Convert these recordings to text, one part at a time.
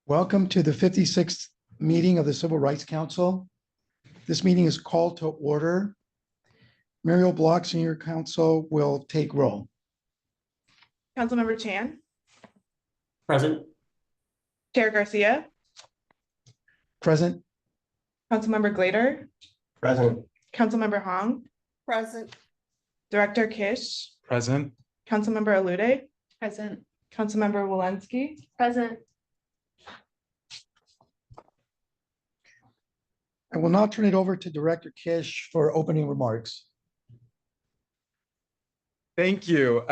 Welcome to the 56th meeting of the Civil Rights Council. This meeting is called to order. Muriel Block, Senior Counsel, will take roll. Councilmember Chan. Present. Chair Garcia. Present. Councilmember Glader. Present. Councilmember Hong. Present. Director Kish. Present. Councilmember Alude. Present. Councilmember Walensky. Present. I will now turn it over to Director Kish for opening remarks. Thank you.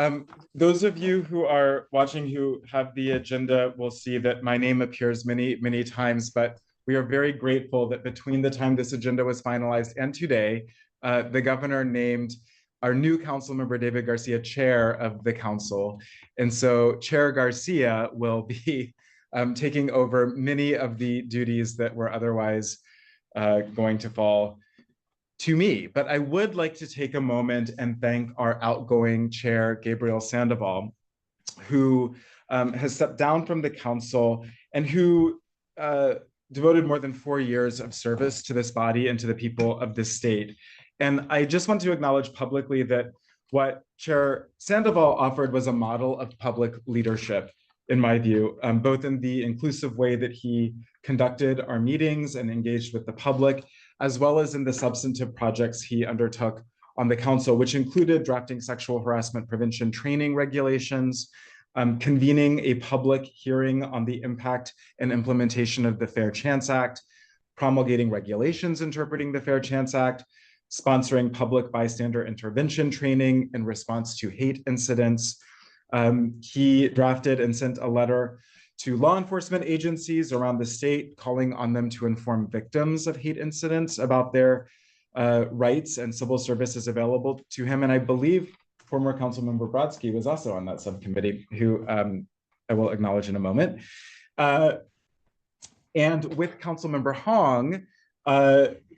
Those of you who are watching who have the agenda will see that my name appears many times, but we are very grateful that between the time this agenda was finalized and today, the governor named our new council member, David Garcia, chair of the council. And so Chair Garcia will be taking over many of the duties that were otherwise going to fall to me. But I would like to take a moment and thank our outgoing chair, Gabriel Sandoval, who has stepped down from the council and who devoted more than 4 years of service to this body and to the people of this state. And I just want to acknowledge publicly that what Chair Sandoval offered was a model of public leadership, in my view, both in the inclusive way that he conducted our meetings and engaged with the public, as well as in the substantive projects he undertook on the council, which included drafting sexual harassment prevention training regulations, convening a public hearing on the impact and implementation of the Fair Chance Act, promulgating regulations interpreting the Fair Chance Act, sponsoring public bystander intervention training in response to hate incidents. He drafted and sent a letter to law enforcement agencies around the state, calling on them to inform victims of hate incidents about their rights and civil services available to him. And I believe former Councilmember Brodsky was also on that subcommittee, who I will acknowledge in a moment. And with Councilmember Hong,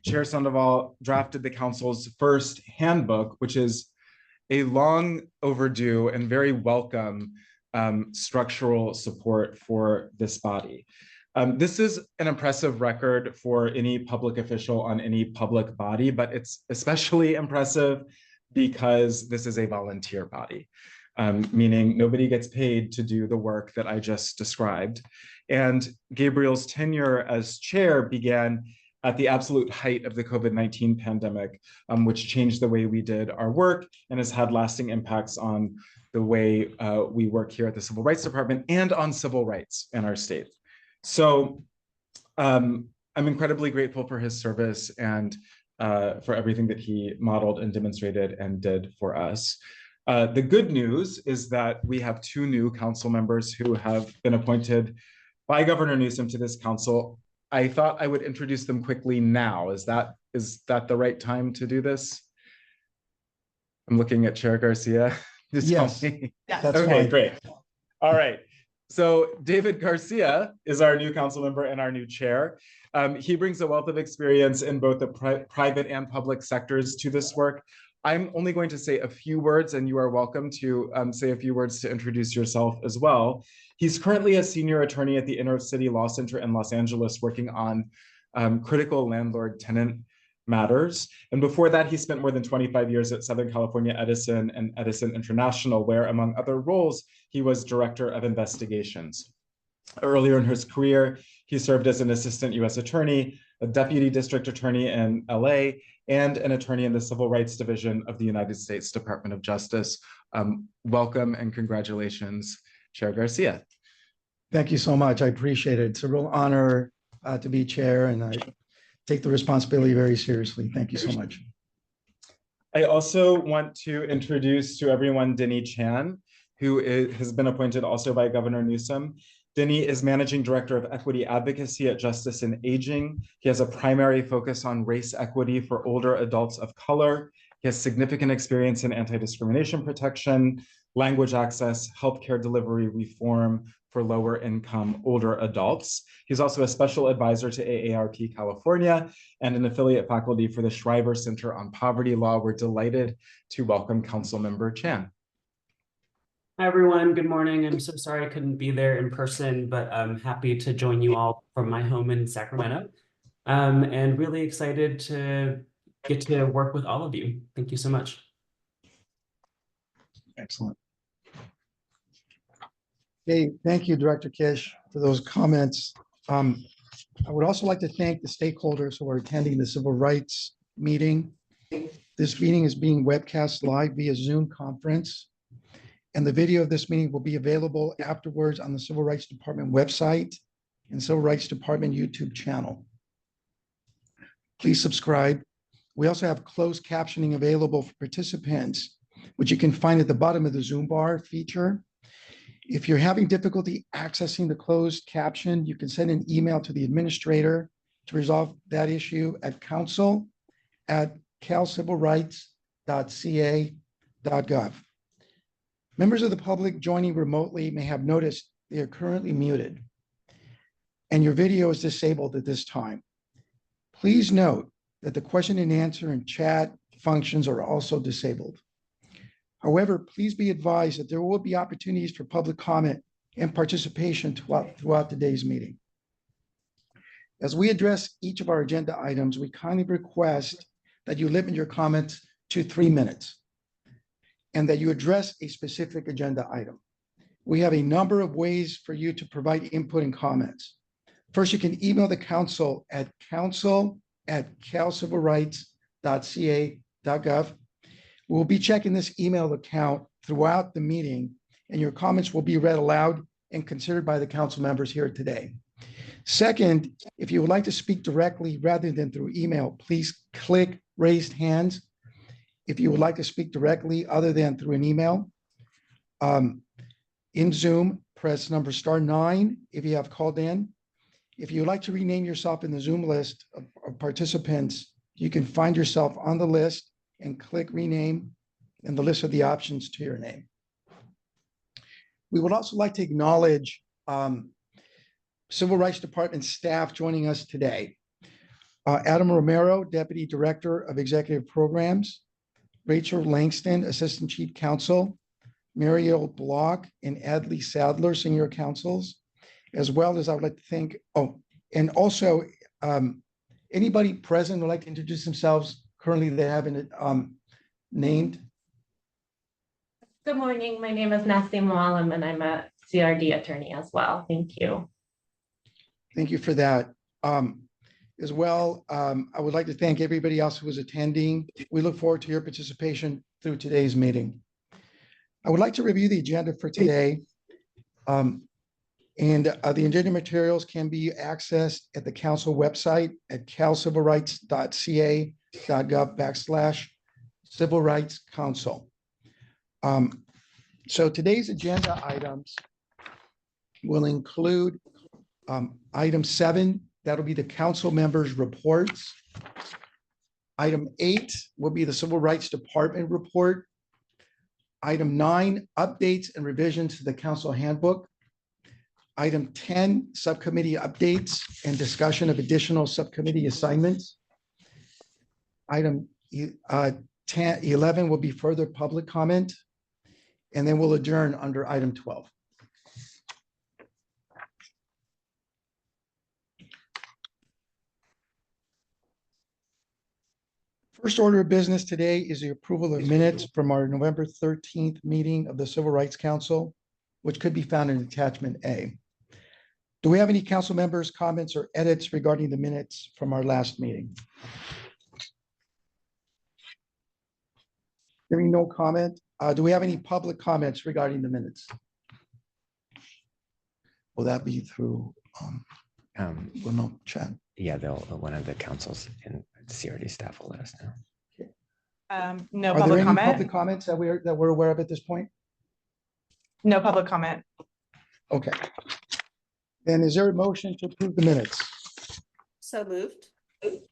Chair Sandoval drafted the council's first handbook, which is a long overdue and very welcome structural support for this body. This is an impressive record for any public official on any public body, but it's especially impressive because this is a volunteer body, meaning nobody gets paid to do the work that I just described. And Gabriel's tenure as chair began at the absolute height of the COVID-19 pandemic, which changed the way we did our work and has had lasting impacts on the way we work here at the Civil Rights Department and on civil rights in our state. So I'm incredibly grateful for his service and for everything that he modeled and demonstrated and did for us. The good news is that we have 2 new council members who have been appointed by Governor Newsom to this council. I thought I would introduce them quickly now. Is that the right time to do this? I'm looking at Chair Garcia. Yes, that's okay, fine. Great. All right. So David Garcia is our new council member and our new chair. He brings a wealth of experience in both the private and public sectors to this work. I'm only going to say a few words, and you are welcome to say a few words to introduce yourself as well. He's currently a senior attorney at the Inner City Law Center in Los Angeles, working on critical landlord-tenant matters. And before that, he spent more than 25 years at Southern California Edison and Edison International, where, among other roles, he was director of investigations. Earlier in his career, he served as an assistant U.S. attorney, a deputy district attorney in LA, and an attorney in the Civil Rights Division of the United States Department of Justice. Welcome and congratulations, Chair Garcia. Thank you so much. I appreciate it. It's a real honor to be chair, and I take the responsibility very seriously. Thank you so much. I also want to introduce to everyone Denny Chan, who has been appointed also by Governor Newsom. Denny is Managing Director of Equity Advocacy at Justice and Aging. He has a primary focus on race equity for older adults of color. He has significant experience in anti-discrimination protection, language access, healthcare delivery reform for lower income older adults. He's also a special advisor to AARP California and an affiliate faculty for the Shriver Center on Poverty Law. We're delighted to welcome Councilmember Chan. Hi, everyone. Good morning. I'm so sorry I couldn't be there in person, but I'm happy to join you all from my home in Sacramento. And really excited to get to work with all of you. Thank you so much. Excellent. Okay, thank you, Director Kish, for those comments. I would also like to thank the stakeholders who are attending the civil rights meeting. This meeting is being webcast live via Zoom conference. And the video of this meeting will be available afterwards on the Civil Rights Department website and Civil Rights Department YouTube channel. Please subscribe. We also have closed captioning available for participants, which you can find at the bottom of the Zoom bar feature. If you're having difficulty accessing the closed caption, you can send an email to the administrator to resolve that issue at council@calcivilrights.ca.gov. Members of the public joining remotely may have noticed they are currently muted, and your video is disabled at this time. Please note that the question and answer and chat functions are also disabled. However, please be advised that there will be opportunities for public comment and participation throughout today's meeting. As we address each of our agenda items, we kindly request that you limit your comments to 3 minutes and that you address a specific agenda item. We have a number of ways for you to provide input and comments. First, you can email the council at council@calcivilrights.ca.gov. We'll be checking this email account throughout the meeting, and your comments will be read aloud and considered by the council members here today. Second, if you would like to speak directly rather than through email, please click raised hands. If you would like to speak directly other than through an email, in Zoom, press number *9 if you have called in. If you would like to rename yourself in the Zoom list of participants, you can find yourself on the list and click rename, and the list of the options to your name. We would also like to acknowledge Civil Rights Department staff joining us today. Adam Romero, Deputy Director of Executive Programs, Rachel Langston, Assistant Chief Counsel, Mariel Block and Adley Sadler, Senior Counsels, as well as I would like to thank, and also anybody present would like to introduce themselves currently they haven't named. Good morning. My name is Nasty Mualim and I'm a CRD attorney as well. Thank you. Thank you for that. As well, I would like to thank everybody else who was attending. We look forward to your participation through today's meeting. I would like to review the agenda for today. The agenda materials can be accessed at the council website at calcivilrights.ca.gov/Civil Rights Council. So today's agenda items will include item 7, that'll be the council members' reports. Item 8 will be the Civil Rights Department report. Item 9, updates and revisions to the council handbook. Item 10, subcommittee updates and discussion of additional subcommittee assignments. Item 11 will be further public comment, and then we'll adjourn under item 12. First order of business today is the approval of minutes from our November 13th meeting of the Civil Rights Council, which could be found in attachment A. Do we have any council members' comments or edits regarding the minutes from our last meeting? Hearing no comment, do we have any public comments regarding the minutes? Will that be through, well, no, chat? Yeah, one of the councils and CRD staff will let us know. No Are there public any comment. public comments that we're aware of at this point? No public comment. Okay. Then is there a motion to approve the minutes? So moved. Can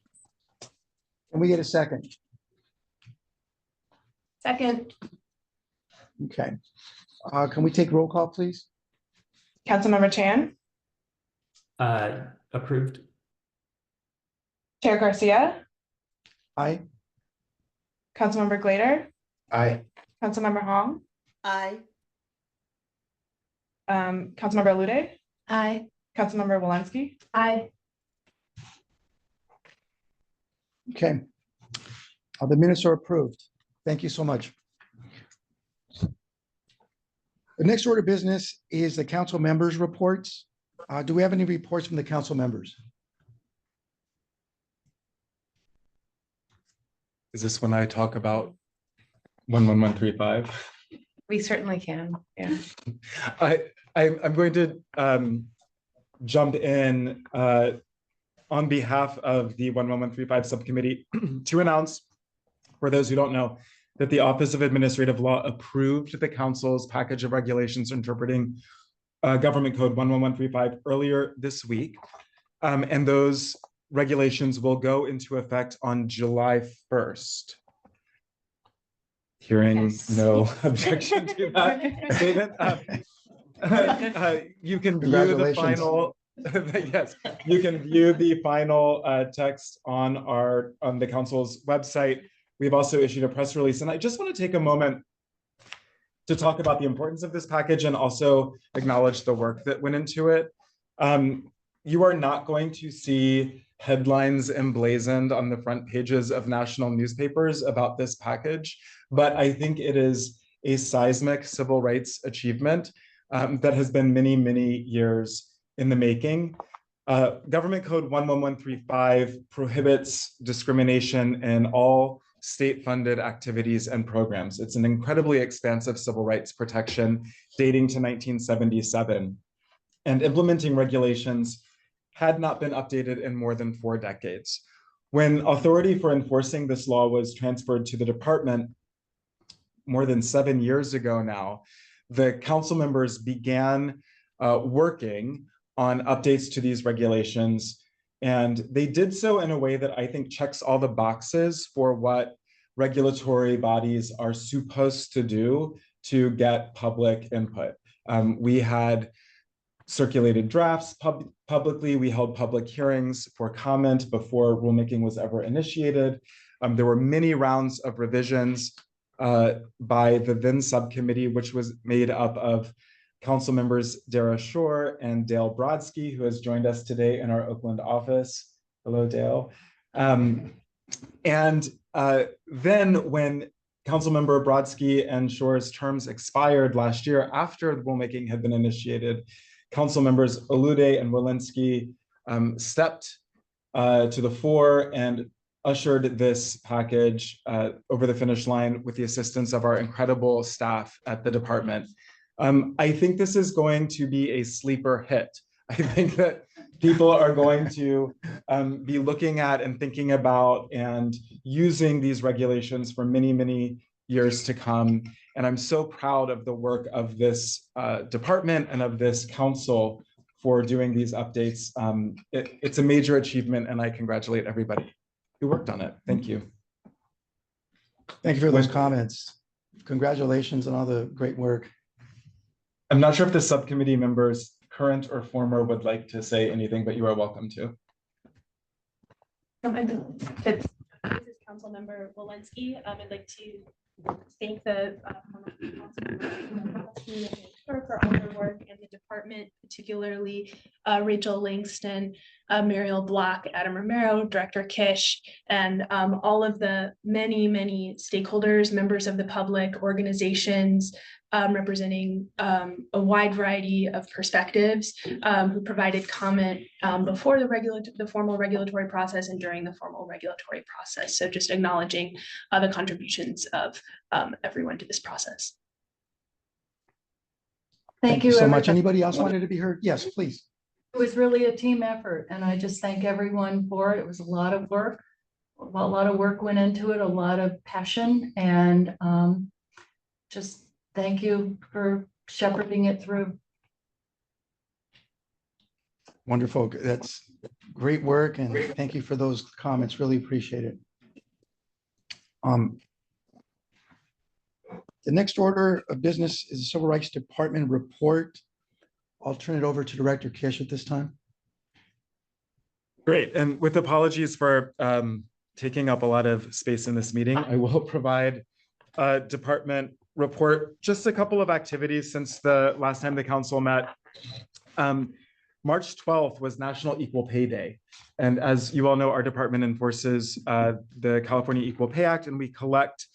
we get a second? Second. Okay. Can we take roll call, please? Councilmember Chan, Approved. Chair Garcia, Aye. Councilmember Glader, Aye. Councilmember Hong, Aye. Councilmember Lude, Aye. Councilmember Walensky, Aye. Okay. The minutes are approved. Thank you so much. The next order of business is the council members' reports. Do we have any reports from the council members? Is this when I talk about 11135? we certainly can. Yeah. I'm going to jump in on behalf of the 11135 subcommittee to announce, for those who don't know, that the Office of Administrative Law approved the council's package of regulations interpreting Government Code 11135 earlier this week. And those regulations will go into effect on July 1st. Hearing Yes. no objection to that statement. You can view the Congratulations. final, yes, you can view the final text on the council's website. We've also issued a press release, and I just want to take a moment to talk about the importance of this package and also acknowledge the work that went into it. You are not going to see headlines emblazoned on the front pages of national newspapers about this package, but I think it is a seismic civil rights achievement that has been many, many years in the making. Government Code 11135 prohibits discrimination in all state-funded activities and programs. It's an incredibly expansive civil rights protection dating to 1977. And implementing regulations had not been updated in more than 4 decades. When authority for enforcing this law was transferred to the department more than 7 years ago now, the council members began working on updates to these regulations. And they did so in a way that I think checks all the boxes for what regulatory bodies are supposed to do to get public input. We had circulated drafts publicly. We held public hearings for comment before rulemaking was ever initiated. There were many rounds of revisions by the then subcommittee, which was made up of council members Dara Shore and Dale Brodsky, who has joined us today in our Oakland office. Hello, Dale. And then when Councilmember Brodsky and Shore's terms expired last year after the rulemaking had been initiated, council members Olude and Walensky stepped to the fore and ushered this package over the finish line with the assistance of our incredible staff at the department. I think this is going to be a sleeper hit. I think that people are going to be looking at and thinking about and using these regulations for many, many years to come. And I'm so proud of the work of this department and of this council for doing these updates. It's a major achievement, and I congratulate everybody who worked on it. Thank you. Thank you for those comments. Congratulations on all the great work. I'm not sure if the subcommittee members, current or former, would like to say anything, but you are welcome to. This is Councilmember Walensky. I'd like to thank the for all their work and the department, particularly Rachel Langston, Muriel Block, Adam Romero, Director Kish, and all of the many stakeholders, members of the public, organizations, representing a wide variety of perspectives, who provided comment before the formal regulatory process and during the formal regulatory process. So just acknowledging the contributions of everyone to this process. Thank you so much. everybody. Anybody else wanted to be heard? Yes, please. It was really a team effort, and I just thank everyone for it. It was a lot of work. A lot of work went into it, a lot of passion, and just thank you for shepherding it through. Wonderful. That's great work, and thank you for those comments. Really appreciate it. The next order of business is the Civil Rights Department report. I'll turn it over to Director Kish at this time. Great, and with apologies for taking up a lot of space in this meeting, I will provide department report just a couple of activities since the last time the council met. March 12th was National Equal Pay Day. And as you all know, our department enforces the California Equal Pay Act, and we collect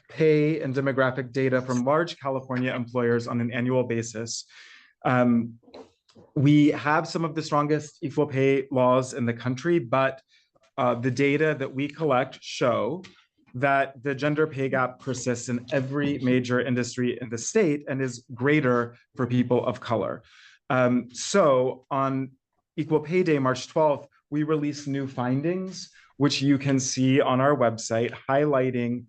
pay and demographic data from large California employers on an annual basis. We have some of the strongest equal pay laws in the country, but the data that we collect show that the gender pay gap persists in every major industry in the state and is greater for people of color. So on Equal Pay Day, March 12th, we released new findings, which you can see on our website, highlighting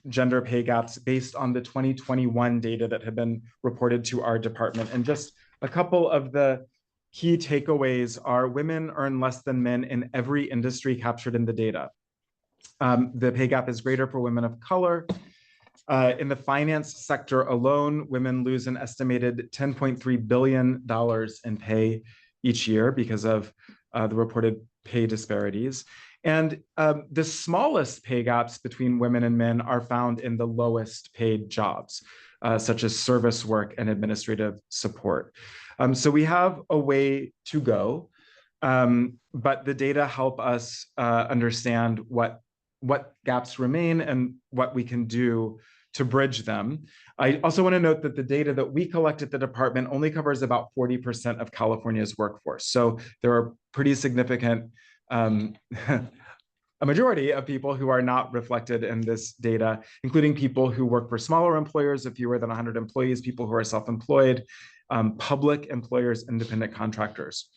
gender pay gaps based on the 2021 data that have been reported to our department. And just a couple of the key takeaways are women earn less than men in every industry captured in the data. The pay gap is greater for women of color. In the finance sector alone, women lose an estimated $10.3 billion in pay each year because of the reported pay disparities. And the smallest pay gaps between women and men are found in the lowest paid jobs, such as service work and administrative support. So we have a way to go, but the data help us understand what gaps remain and what we can do to bridge them. I also want to note that the data that we collect at the department only covers about 40% of California's workforce. So there are pretty significant, a majority of people who are not reflected in this data, including people who work for smaller employers of fewer than 100 employees, people who are self-employed, public employers, independent contractors.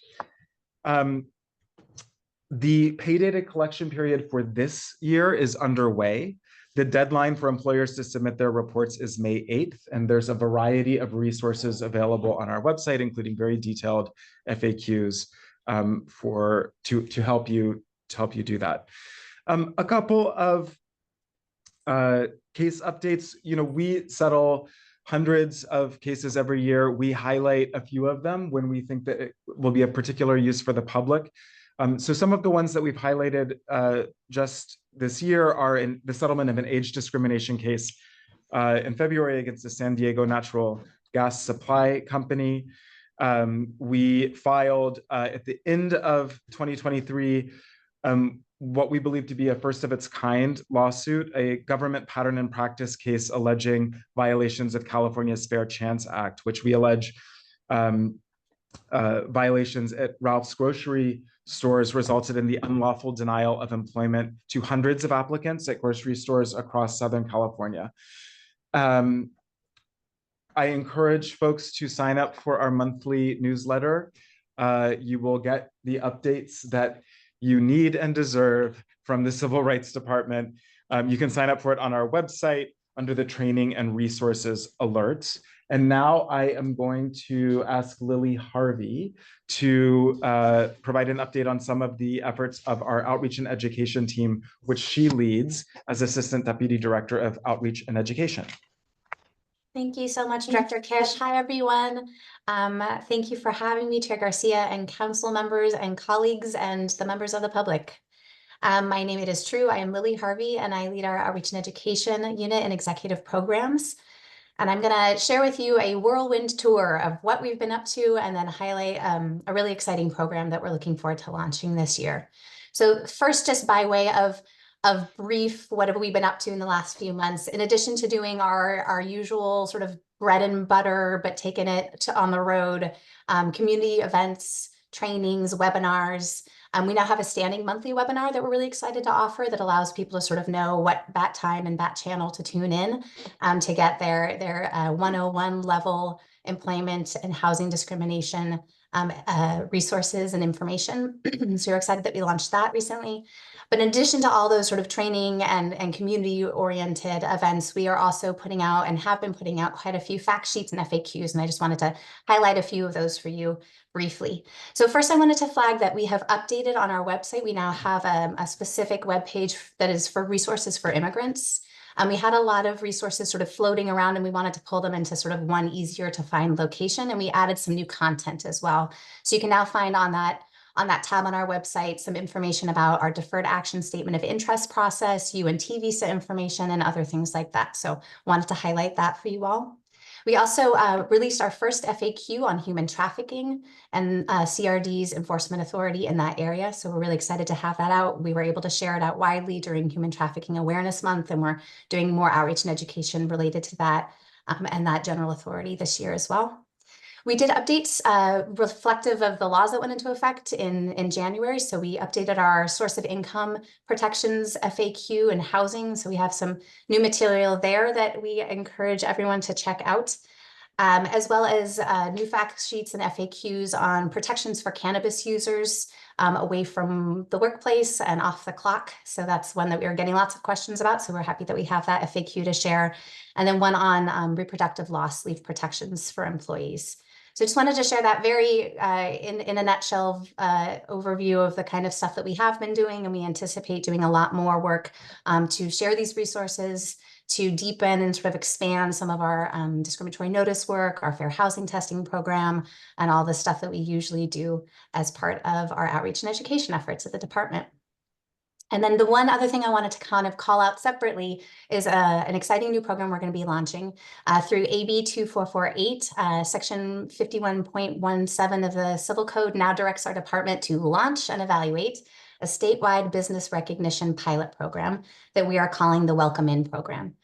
The pay data collection period for this year is underway. The deadline for employers to submit their reports is May 8th, and there's a variety of resources available on our website, including very detailed FAQs to help you do that. A couple of case updates. We settle hundreds of cases every year. We highlight a few of them when we think that it will be of particular use for the public. So some of the ones that we've highlighted just this year are in the settlement of an age discrimination case in February against the San Diego Natural Gas Supply Company. We filed at the end of 2023 what we believe to be a first of its kind lawsuit, a government pattern and practice case alleging violations of California's Fair Chance Act, which we allege violations at Ralph's grocery stores resulted in the unlawful denial of employment to hundreds of applicants at grocery stores across Southern California. I encourage folks to sign up for our monthly newsletter. You will get the updates that you need and deserve from the Civil Rights Department. You can sign up for it on our website under the training and resources alerts. And now I am going to ask Lily Harvey to provide an update on some of the efforts of our outreach and education team, which she leads as Assistant Deputy Director of Outreach and Education. Thank you so much, Director Kish. Hi, everyone. Thank you for having me, Chair Garcia, and council members and colleagues and the members of the public. My name, it is true, I am Lily Harvey, and I lead our Outreach and Education Unit and Executive Programs. And I'm going to share with you a whirlwind tour of what we've been up to and then highlight a really exciting program that we're looking forward to launching this year. So first, just by way of brief, what have we been up to in the last few months? In addition to doing our usual sort of bread and butter, but taking it on the road, community events, trainings, webinars. We now have a standing monthly webinar that we're really excited to offer that allows people to sort of know what bat time and bat channel to tune in to get their 101 level employment and housing discrimination resources and information. So we're excited that we launched that recently. But in addition to all those sort of training and community-oriented events, we are also putting out and have been putting out quite a few fact sheets and FAQs, and I just wanted to highlight a few of those for you briefly. So first, I wanted to flag that we have updated on our website. We now have a specific webpage that is for resources for immigrants. We had a lot of resources sort of floating around, and we wanted to pull them into sort of one easier to find location, and we added some new content as well. So you can now find on on that tab on our website some information about our deferred action statement of interest process, UNT visa information, and other things like that. So wanted to highlight that for you all. We also released our first FAQ on human trafficking and CRD's enforcement authority in that area. So we're really excited to have that out. We were able to share it out widely during Human Trafficking Awareness Month, and we're doing more outreach and education related to that and that general authority this year as well. We did updates reflective of the laws that went into effect in January. So we updated our source of income protections FAQ and housing. So we have some new material there that we encourage everyone to check out, as well as new fact sheets and FAQs on protections for cannabis users away from the workplace and off the clock. So that's one that we are getting lots of questions about. So we're happy that we have that FAQ to share. And then one on reproductive loss leave protections for employees. So just wanted to share that very in a nutshell overview of the kind of stuff that we have been doing, and we anticipate doing a lot more work to share these resources, to deepen and sort of expand some of our discriminatory notice work, our fair housing testing program, and all the stuff that we usually do as part of our outreach and education efforts at the department. And then the one other thing I wanted to kind of call out separately is an exciting new program we're going to be launching through AB 2448. Section 51.17 of the Civil Code now directs our department to launch and evaluate a statewide business recognition pilot program that we are calling the Welcome In program.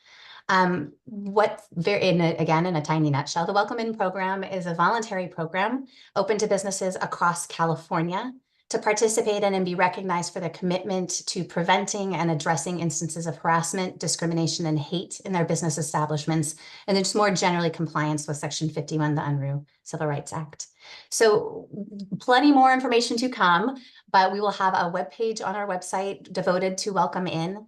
Again, in a tiny nutshell, the Welcome In program is a voluntary program open to businesses across California to participate in and be recognized for their commitment to preventing and addressing instances of harassment, discrimination, and hate in their business establishments, and then just more generally compliance with Section 51 of the Unruh Civil Rights Act. So plenty more information to come, but we will have a webpage on our website devoted to Welcome In.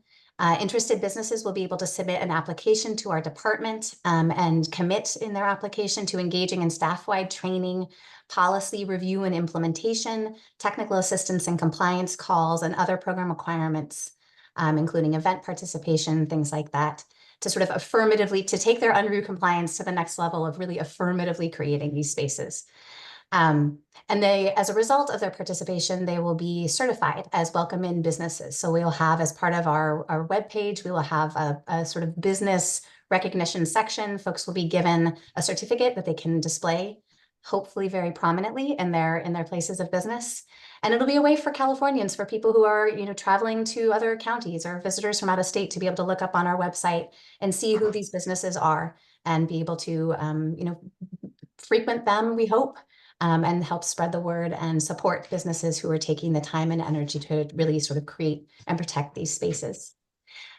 Interested businesses will be able to submit an application to our department and commit in their application to engaging in staff-wide training, policy review and implementation, technical assistance and compliance calls, and other program requirements, including event participation, things like that, to sort of affirmatively, to take their Unruh compliance to the next level of really affirmatively creating these spaces. And they, as a result of their participation, they will be certified as Welcome In businesses. So we'll have, as part of our webpage, we will have a sort of business recognition section. Folks will be given a certificate that they can display, hopefully very prominently in their places of business. And it'll be a way for Californians, for people who are, traveling to other counties or visitors from out of state, to be able to look up on our website and see who these businesses are and be able to, frequent them, we hope, and help spread the word and support businesses who are taking the time and energy to really sort of create and protect these spaces.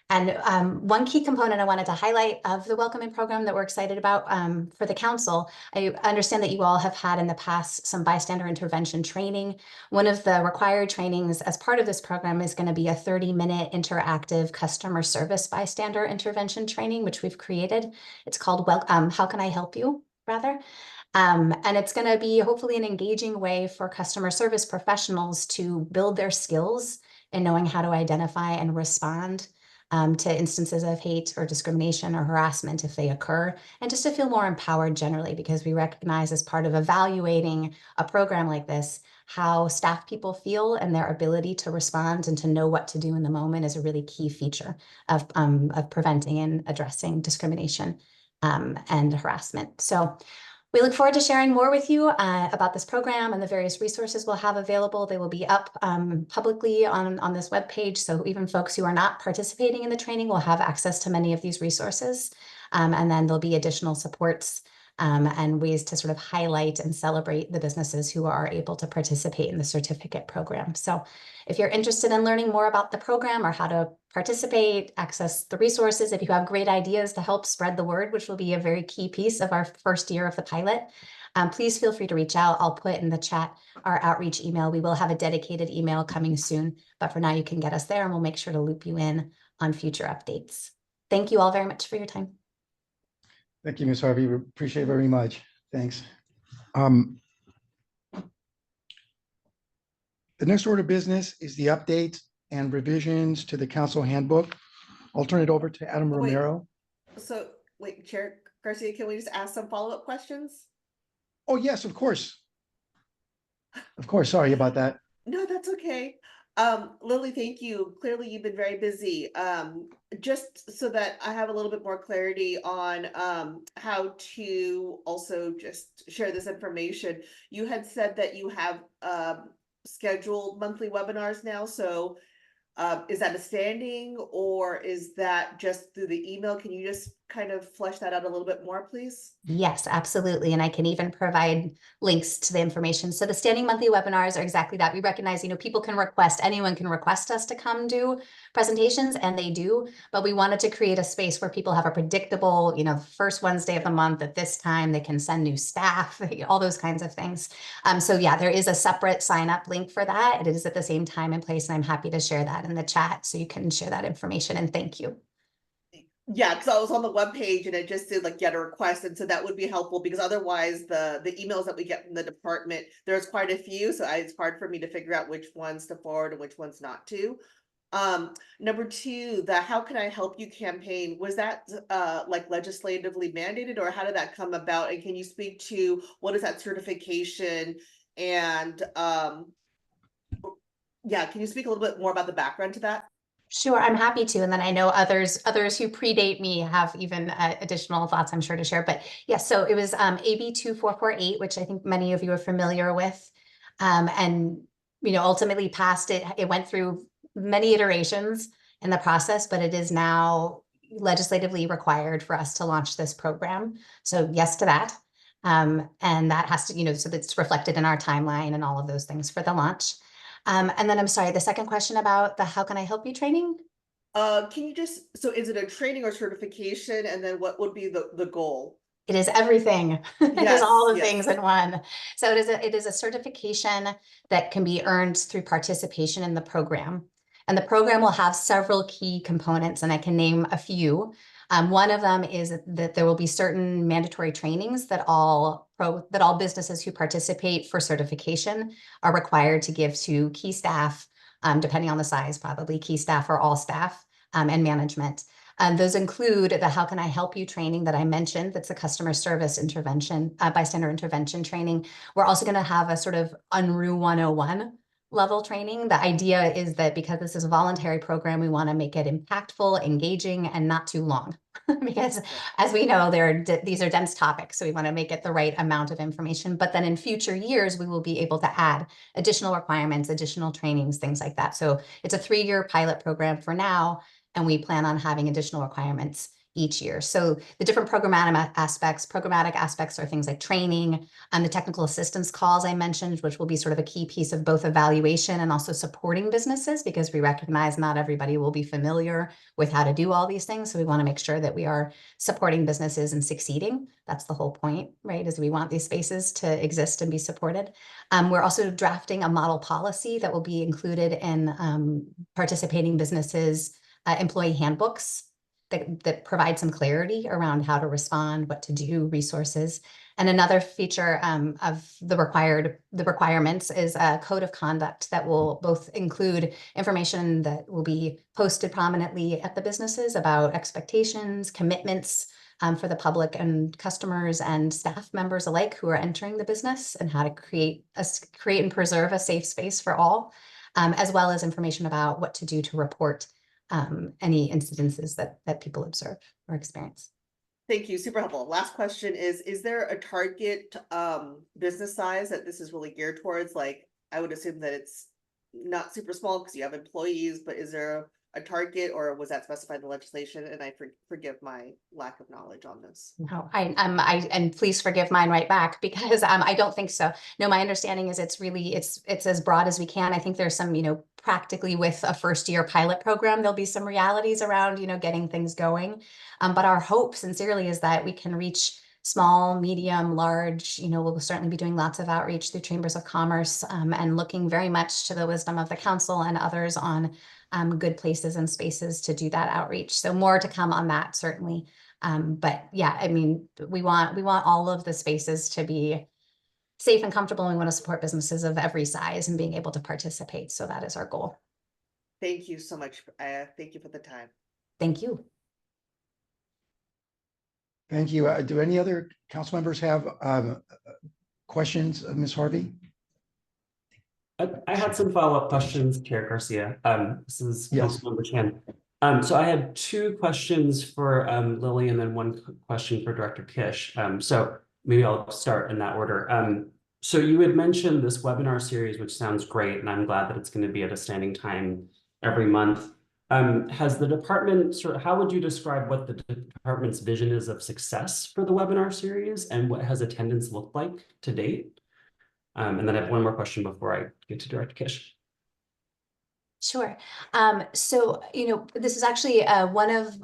And one key component I wanted to highlight of the Welcome In program that we're excited about for the council, I understand that you all have had in the past some bystander intervention training. One of the required trainings as part of this program is going to be a 30-minute interactive customer service bystander intervention training, which we've created. It's called How Can I Help You, rather. And it's going to be hopefully an engaging way for customer service professionals to build their skills in knowing how to identify and respond to instances of hate or discrimination or harassment if they occur, and just to feel more empowered generally, because we recognize, as part of evaluating a program like this, how staff people feel and their ability to respond and to know what to do in the moment is a really key feature of preventing and addressing discrimination and harassment. So we look forward to sharing more with you about this program and the various resources we'll have available. They will be up publicly on this webpage, so even folks who are not participating in the training will have access to many of these resources. And then there'll be additional supports and ways to sort of highlight and celebrate the businesses who are able to participate in the certificate program. So if you're interested in learning more about the program or how to participate, access the resources, if you have great ideas to help spread the word, which will be a very key piece of our first year of the pilot, please feel free to reach out. I'll put in the chat our outreach email. We will have a dedicated email coming soon, but for now you can get us there and we'll make sure to loop you in on future updates. Thank you all very much for your time. Thank you, Ms. Harvey. We appreciate it very much. Thanks. The next order of business is the update and revisions to the council handbook. I'll turn it over to Adam Romero. So wait, Chair Garcia, can we just ask some follow-up questions? Oh, yes, of course. Of course. Sorry about that. No, that's okay. Lily, thank you. Clearly, you've been very busy. Just so that I have a little bit more clarity on how to also just share this information. You had said that you have scheduled monthly webinars now. So is that a standing or is that just through the email? Can you just kind of flesh that out a little bit more, please? Yes, absolutely. And I can even provide links to the information. So the standing monthly webinars are exactly that. We recognize, people can request, anyone can request us to come do presentations, and they do, but we wanted to create a space where people have a predictable, first Wednesday of the month at this time, they can send new staff, all those kinds of things. So yeah, there is a separate sign up link for that. It is at the same time and place, and I'm happy to share that in the chat so you can share that information, and thank you. Yeah, because I was on the webpage and it just did like get a request, and so that would be helpful because otherwise the emails that we get from the department, there's quite a few, so it's hard for me to figure out which ones to forward and which ones not to. Number two, the How Can I Help You campaign, was that like legislatively mandated, or how did that come about? And can you speak to what is that certification? And yeah, can you speak a little bit more about the background to that? Sure, I'm happy to. And then I know others who predate me have even additional thoughts I'm sure to share. But yes, so it was AB 2448, which I think many of you are familiar with. And, ultimately passed it. It went through many iterations in the process, but it is now legislatively required for us to launch this program. So yes to that. And that has to, so that's reflected in our timeline and all of those things for the launch. And then I'm sorry, the second question about the How Can I Help You training? Can you just, so is it a training or certification? And then what would be the goal? It is everything. It is Yes, all the yes. things in one. So it is a certification that can be earned through participation in the program. And the program will have several key components, and I can name a few. One of them is that there will be certain mandatory trainings that all businesses who participate for certification are required to give to key staff, depending on the size, probably key staff or all staff, and management. Those include the How Can I Help You training that I mentioned. That's a customer service intervention, bystander intervention training. We're also going to have a sort of UNRU 101 level training. The idea is that because this is a voluntary program, we want to make it impactful, engaging, and not too long. Because as we know, these are dense topics, so we want to make it the right amount of information. But then in future years, we will be able to add additional requirements, additional trainings, things like that. So it's a 3-year pilot program for now, and we plan on having additional requirements each year. So the different programmatic aspects are things like training and the technical assistance calls I mentioned, which will be sort of a key piece of both evaluation and also supporting businesses, because we recognize not everybody will be familiar with how to do all these things. So we want to make sure that we are supporting businesses and succeeding. That's the whole point, right? Is we want these spaces to exist and be supported. We're also drafting a model policy that will be included in participating businesses' employee handbooks that provide some clarity around how to respond, what to do, resources. And another feature of the requirements is a code of conduct that will both include information that will be posted prominently at the businesses about expectations, commitments for the public and customers and staff members alike who are entering the business, and how to create and preserve a safe space for all, as well as information about what to do to report any incidences that people observe or experience. Thank you, super helpful. Last question is there a target business size that this is really geared towards? Like, I would assume that it's not super small because you have employees, but is there a target, or was that specified in the legislation? And I forgive my lack of knowledge on this. No, and please forgive mine right back, because I don't think so. No, my understanding is it's as broad as we can. I think there's some, practically with a first year pilot program, there'll be some realities around, getting things going. But our hope sincerely is that we can reach small, medium, large, we'll certainly be doing lots of outreach through chambers of commerce, and looking very much to the wisdom of the council and others on good places and spaces to do that outreach. So more to come on that, certainly. But yeah, I mean, we want all of the spaces to be safe and comfortable, and we want to support businesses of every size and being able to participate. So that is our goal. Thank you so much. Thank you for the time. Thank you. Thank you. Do any other council members have questions of Ms. Harvey? I had some follow-up questions, Chair Garcia. This is Yes. Councilmember Chan. So I had two questions for Lily and then one question for Director Kish. So maybe I'll start in that order. So you had mentioned this webinar series, which sounds great, and I'm glad that it's going to be at a standing time every month. Has the department how would you describe what the department's vision is of success for the webinar series, and what has attendance looked like to date? And then I have one more question before I get to Director Kish. Sure. So, this is actually one of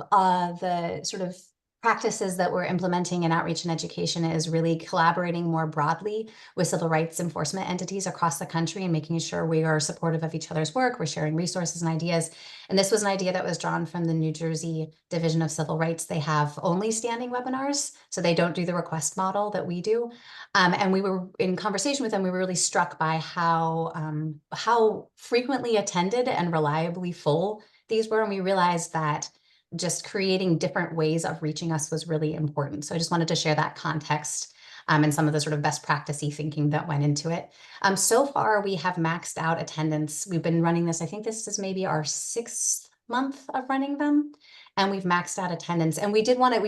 the sort of practices that we're implementing in outreach and education is really collaborating more broadly with civil rights enforcement entities across the country and making sure we are supportive of each other's work. We're sharing resources and ideas. And this was an idea that was drawn from the New Jersey Division of Civil Rights. They have only standing webinars, so they don't do the request model that we do. And we were in conversation with them. We were really struck by how frequently attended and reliably full these were. And we realized that just creating different ways of reaching us was really important. So I just wanted to share that context and some of the sort of best practice-y thinking that went into it. So far, we have maxed out attendance. We've been running this, I think this is maybe our 6th month of running them. And we've maxed out attendance. And we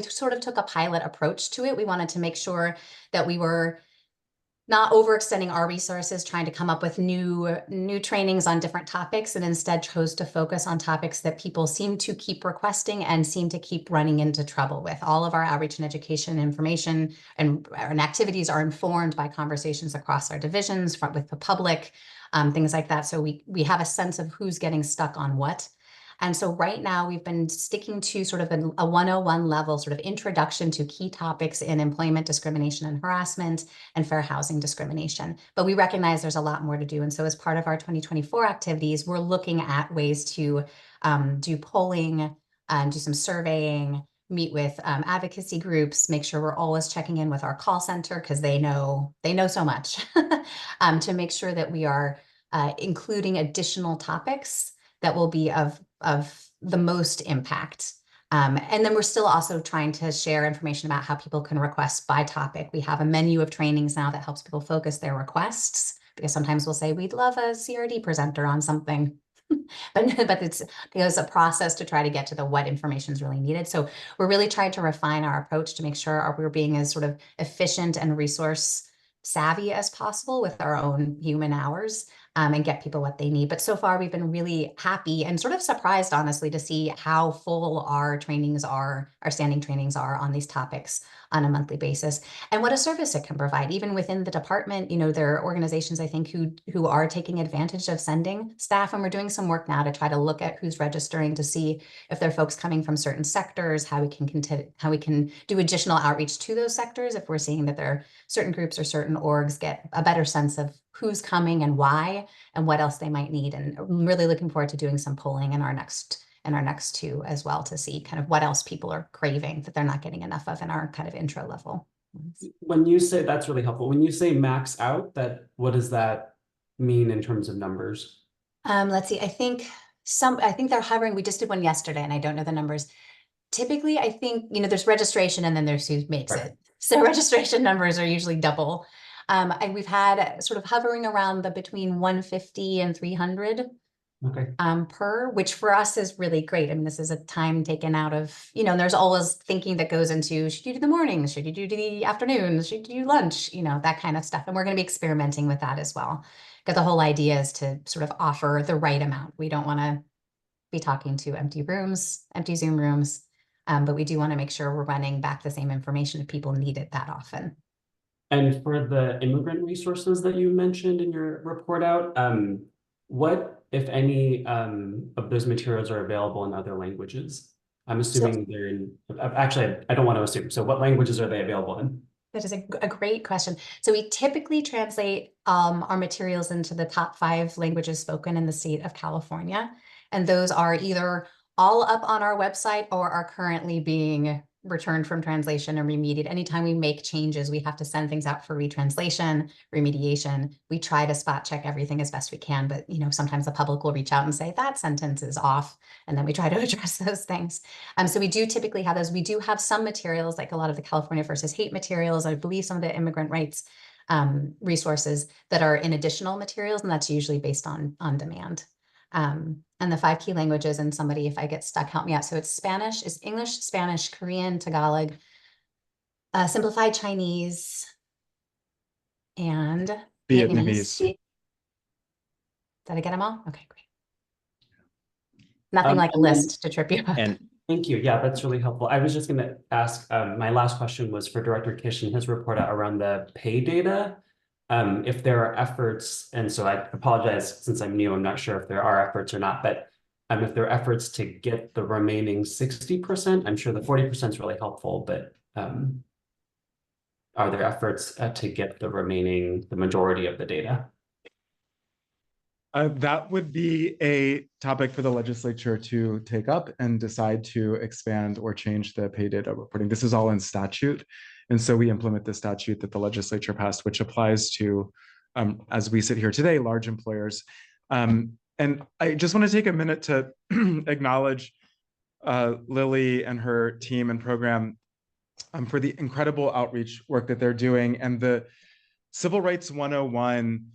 sort of took a pilot approach to it. We wanted to make sure that we were not overextending our resources, trying to come up with new trainings on different topics, and instead chose to focus on topics that people seem to keep requesting and seem to keep running into trouble with. All of our outreach and education information and activities are informed by conversations across our divisions with the public, things like that. So we have a sense of who's getting stuck on what. And so right now we've been sticking to sort of a 101 level sort of introduction to key topics in employment discrimination and harassment and fair housing discrimination. But we recognize there's a lot more to do. And so as part of our 2024 activities, we're looking at ways to do polling, do some surveying, meet with advocacy groups, make sure we're always checking in with our call center because they know so much to make sure that we are including additional topics that will be of the most impact. And then we're still also trying to share information about how people can request by topic. We have a menu of trainings now that helps people focus their requests, because sometimes we'll say, we'd love a CRD presenter on something, but there's a process to try to get to what information is really needed. So we're really trying to refine our approach to make sure we're being as sort of efficient and resource savvy as possible with our own human hours. And get people what they need. But so far, we've been really happy and sort of surprised, honestly, to see how full our trainings are, our standing trainings are on these topics on a monthly basis, and what a service it can provide. Even within the department, there are organizations, I think, who are taking advantage of sending staff, and we're doing some work now to try to look at who's registering to see if there are folks coming from certain sectors, how we can do additional outreach to those sectors if we're seeing that there are certain groups or certain orgs, get a better sense of who's coming and why and what else they might need. And I'm really looking forward to doing some polling in our next two as well, to see kind of what else people are craving that they're not getting enough of in our kind of intro level. When you say, that's really helpful. When you say max out, what does that mean in terms of numbers? Let's see. I think they're hovering. We just did one yesterday and I don't know the numbers. Typically, I think, there's registration and then there's who makes it. So registration numbers are usually double. And we've had sort of hovering around between 150 and 300 per, which for us is really great. I mean, this is a time taken out of, and there's always thinking that goes into, should you do the mornings? Should you do the afternoons? Should you do lunch? That kind of stuff. And we're going to be experimenting with that as well. Because the whole idea is to sort of offer the right amount. We don't want to be talking to empty Zoom rooms, but we do want to make sure we're running back the same information if people need it that often. And for the immigrant resources that you mentioned in your report out, what, if any, of those materials are available in other languages? I'm assuming they're in, actually, I don't want to assume. So what languages are they available in? That is a great question. So we typically translate our materials into the top 5 languages spoken in the state of California. And those are either all up on our website or are currently being returned from translation or remediated. Anytime we make changes, we have to send things out for retranslation, remediation. We try to spot check everything as best we can, but sometimes the public will reach out and say that sentence is off, and then we try to address those things. So we do typically have those. We do have some materials, like a lot of the California versus hate materials. I believe some of the immigrant rights resources that are in additional materials, and that's usually based on demand. And the 5 key languages, and somebody, if I get stuck, help me out. So it's Spanish, is English, Spanish, Korean, Tagalog, simplified Chinese, and Vietnamese. Did I get them all? Okay, great. Nothing like a and then- list to trip you up. And Thank you. Yeah, that's really helpful. I was just going to ask, my last question was for Director Kish and his report out around the pay data. If there are efforts, and so I apologize since I'm new, I'm not sure if there are efforts or not, but if there are efforts to get the remaining 60%, I'm sure the 40% is really helpful, but are there efforts to get the majority of the data? That would be a topic for the legislature to take up and decide to expand or change the pay data reporting. This is all in statute. And so we implement the statute that the legislature passed, which applies to, as we sit here today, large employers. And I just want to take a minute to acknowledge Lily and her team and program for the incredible outreach work that they're doing, and the Civil Rights 101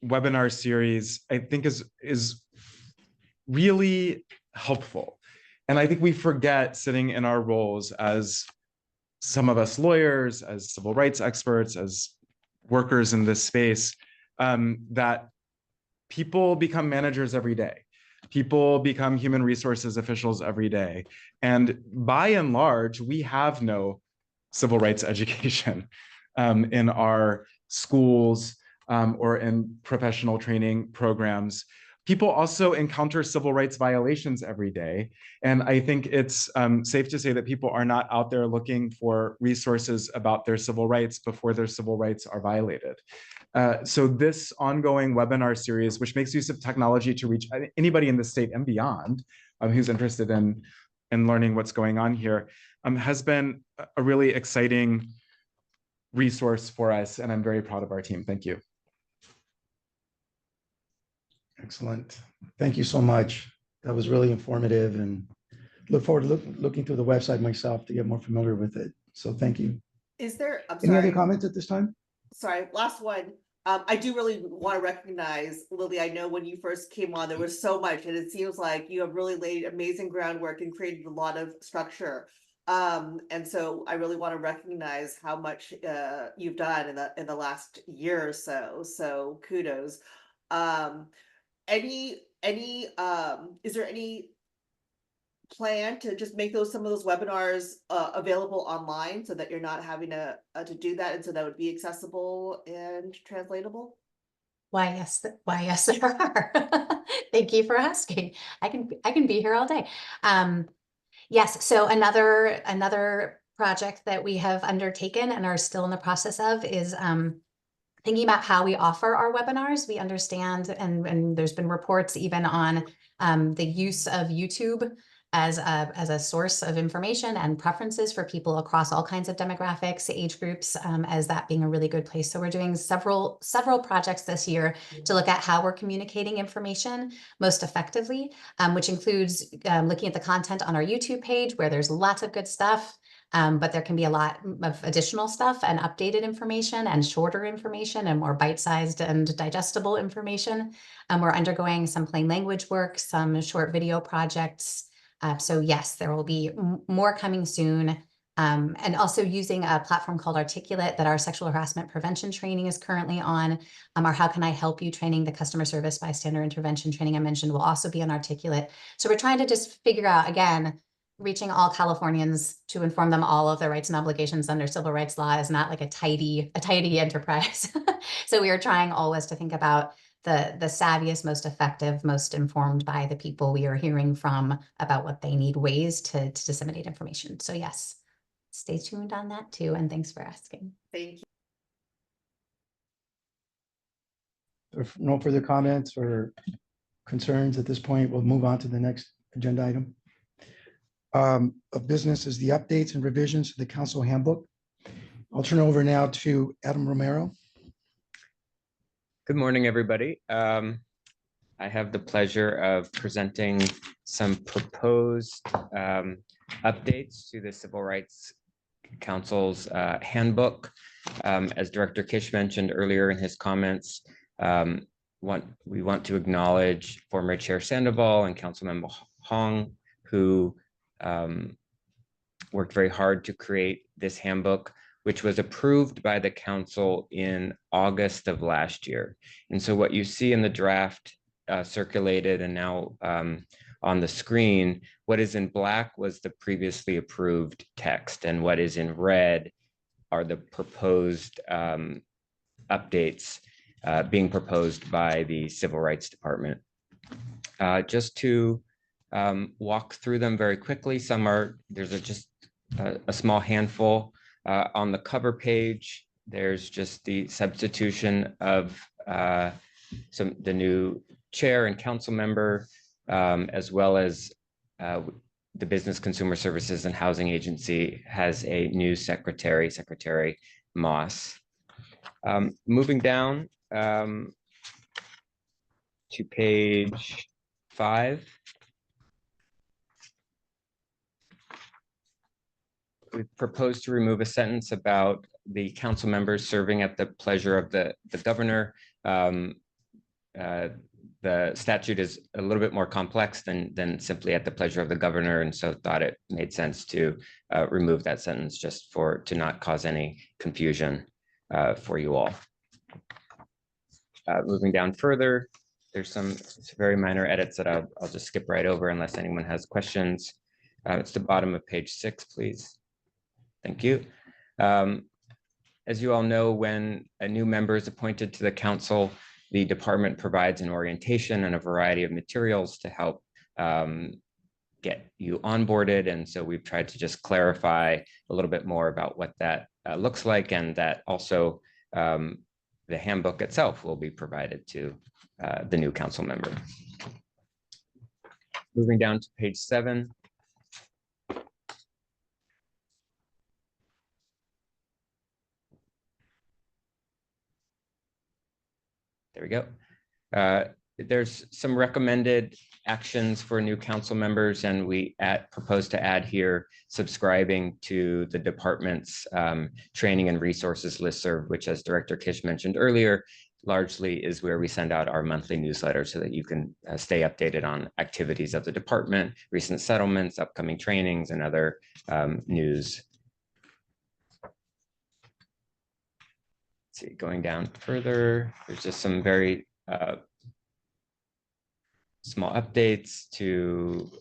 webinar series, I think is really helpful. And I think we forget, sitting in our roles as some of us lawyers, as civil rights experts, as workers in this space, that people become managers every day. People become human resources officials every day. And by and large, we have no civil rights education in our schools or in professional training programs. People also encounter civil rights violations every day. And I think it's safe to say that people are not out there looking for resources about their civil rights before their civil rights are violated. So this ongoing webinar series, which makes use of technology to reach anybody in the state and beyond who's interested in learning what's going on here, has been a really exciting resource for us. And I'm very proud of our team. Thank you. Excellent. Thank you so much. That was really informative, and look forward to looking through the website myself to get more familiar with it. So thank you. Is there, I'm Any other sorry, comments at this time? sorry, last one. I do really want to recognize, Lily, I know when you first came on, there was so much, and it seems like you have really laid amazing groundwork and created a lot of structure. And so I really want to recognize how much you've done in the last year or so. So kudos. Is there any plan to just make some of those webinars available online so that you're not having to do that, and so that would be accessible and translatable? Why, yes, there are. Thank you for asking. I can be here all day. Yes, so another project that we have undertaken and are still in the process of is thinking about how we offer our webinars. We understand, and there's been reports even on the use of YouTube as a source of information and preferences for people across all kinds of demographics, age groups, as that being a really good place. So we're doing several projects this year to look at how we're communicating information most effectively, which includes looking at the content on our YouTube page, where there's lots of good stuff. But there can be a lot of additional stuff and updated information and shorter information and more bite-sized and digestible information. We're undergoing some plain language work, some short video projects. So yes, there will be more coming soon. And also using a platform called Articulate that our sexual harassment prevention training is currently on. Our How Can I Help You training, the customer service bystander intervention training I mentioned, will also be on Articulate. So we're trying to just figure out, again, reaching all Californians to inform them all of their rights and obligations under civil rights law is not like a tidy enterprise. So we are trying always to think about the savviest, most effective, most informed by the people we are hearing from about what they need, ways to disseminate information. So yes, stay tuned on that too. And thanks for asking. Thank you. If no further comments or concerns at this point, we'll move on to the next agenda item. Of business is the updates and revisions to the council handbook. I'll turn over now to Adam Romero. good morning, everybody. I have the pleasure of presenting some proposed updates to the Civil Rights Council's handbook. As Director Kish mentioned earlier in his comments, we want to acknowledge former Chair Sandoval and Councilmember Hong, who worked very hard to create this handbook, which was approved by the council in August of last year. And so what you see in the draft circulated and now on the screen, what is in black was the previously approved text, and what is in red are the proposed updates being proposed by the Civil Rights Department. Just to walk through them very quickly, there's just a small handful. On the cover page, there's just the substitution of the new chair and council member, as well as the Business Consumer Services and Housing Agency has a new secretary, Secretary Moss. Moving down to page 5. We propose to remove a sentence about the council members serving at the pleasure of the governor. The statute is a little bit more complex than simply at the pleasure of the governor, and so thought it made sense to remove that sentence just to not cause any confusion for you all. Moving down further, there's some very minor edits that I'll just skip right over unless anyone has questions. It's the bottom of page 6, please. Thank you. As you all know, when a new member is appointed to the council, the department provides an orientation and a variety of materials to help get you onboarded. And so we've tried to just clarify a little bit more about what that looks like, and that also the handbook itself will be provided to the new council member. Moving down to page 7. There we go. There's some recommended actions for new council members, and we propose to add here subscribing to the department's training and resources listserv, which, as Director Kish mentioned earlier, largely is where we send out our monthly newsletter so that you can stay updated on activities of the department, recent settlements, upcoming trainings, and other news. See, going down further, there's just some very small updates to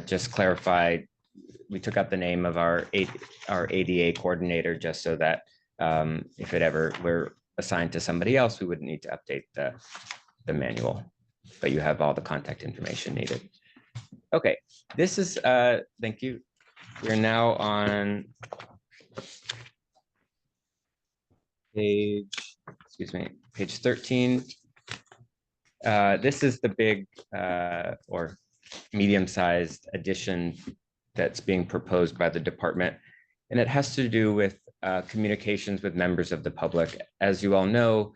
just clarify. We took out the name of our ADA coordinator just so that if it ever were assigned to somebody else, we wouldn't need to update the manual, but you have all the contact information needed. Okay, this is, thank you. We're now on page 13. This is the big or medium-sized addition that's being proposed by the department, and it has to do with communications with members of the public. As you all know,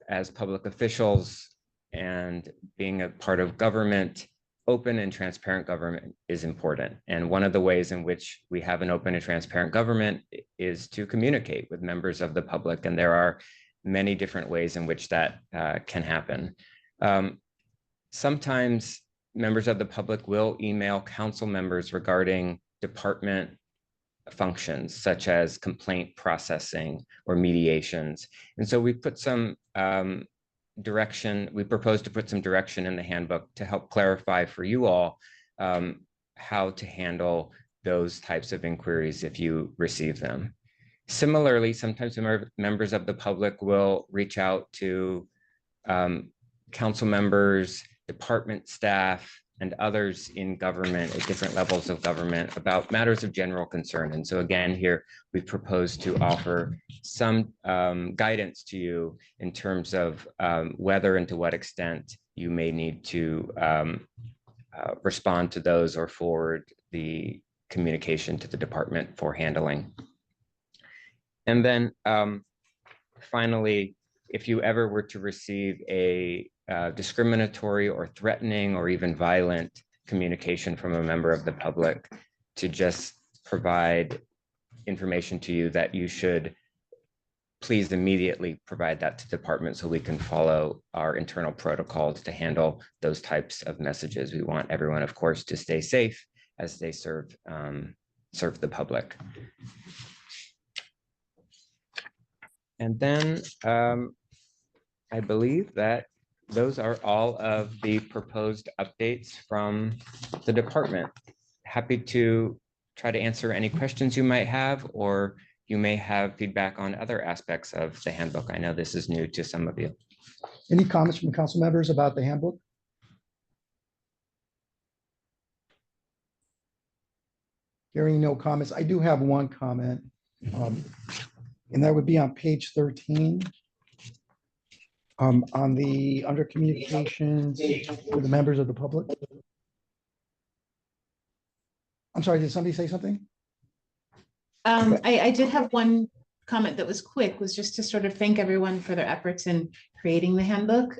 as public officials and being a part of government, open and transparent government is important. And one of the ways in which we have an open and transparent government is to communicate with members of the public. And there are many different ways in which that can happen. Sometimes members of the public will email council members regarding department functions, such as complaint processing or mediations. And so we put some direction, we propose to put some direction in the handbook to help clarify for you all how to handle those types of inquiries if you receive them. Similarly, sometimes members of the public will reach out to council members, department staff, and others in government at different levels of government about matters of general concern. And so again, here we propose to offer some guidance to you in terms of whether and to what extent you may need to respond to those or forward the communication to the department for handling. And then finally, if you ever were to receive a discriminatory or threatening or even violent communication from a member of the public, to just provide information to you, that you should please immediately provide that to department so we can follow our internal protocols to handle those types of messages. We want everyone, of course, to stay safe as they serve the public. And then I believe that those are all of the proposed updates from the department. Happy to try to answer any questions you might have, or you may have feedback on other aspects of the handbook. I know this is new to some of you. Any comments from council members about the handbook? Hearing no comments, I do have one comment, and that would be on page 13. On the under communications for the members of the public. I'm sorry, did somebody say something? I did have one comment that was quick, was just to sort of thank everyone for their efforts in creating the handbook,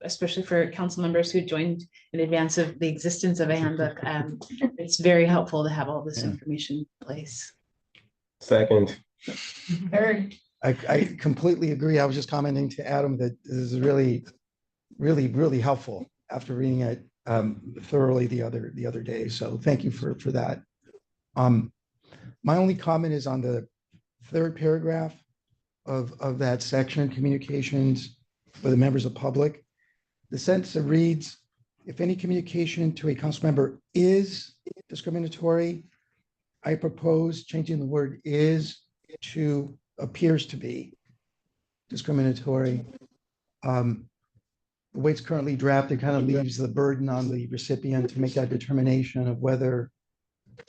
especially for council members who joined in advance of the existence of a handbook. It's very helpful to have all this information in place. Second. Third. I completely agree. I was just commenting to Adam that this is really, really, really helpful after reading it thoroughly the other day. So thank you for that. My only comment is on the third paragraph of that section, communications for the members of public. The sentence that reads, if any communication to a council member is discriminatory, I propose changing the word is to appears to be discriminatory. The way it's currently drafted kind of leaves the burden on the recipient to make that determination of whether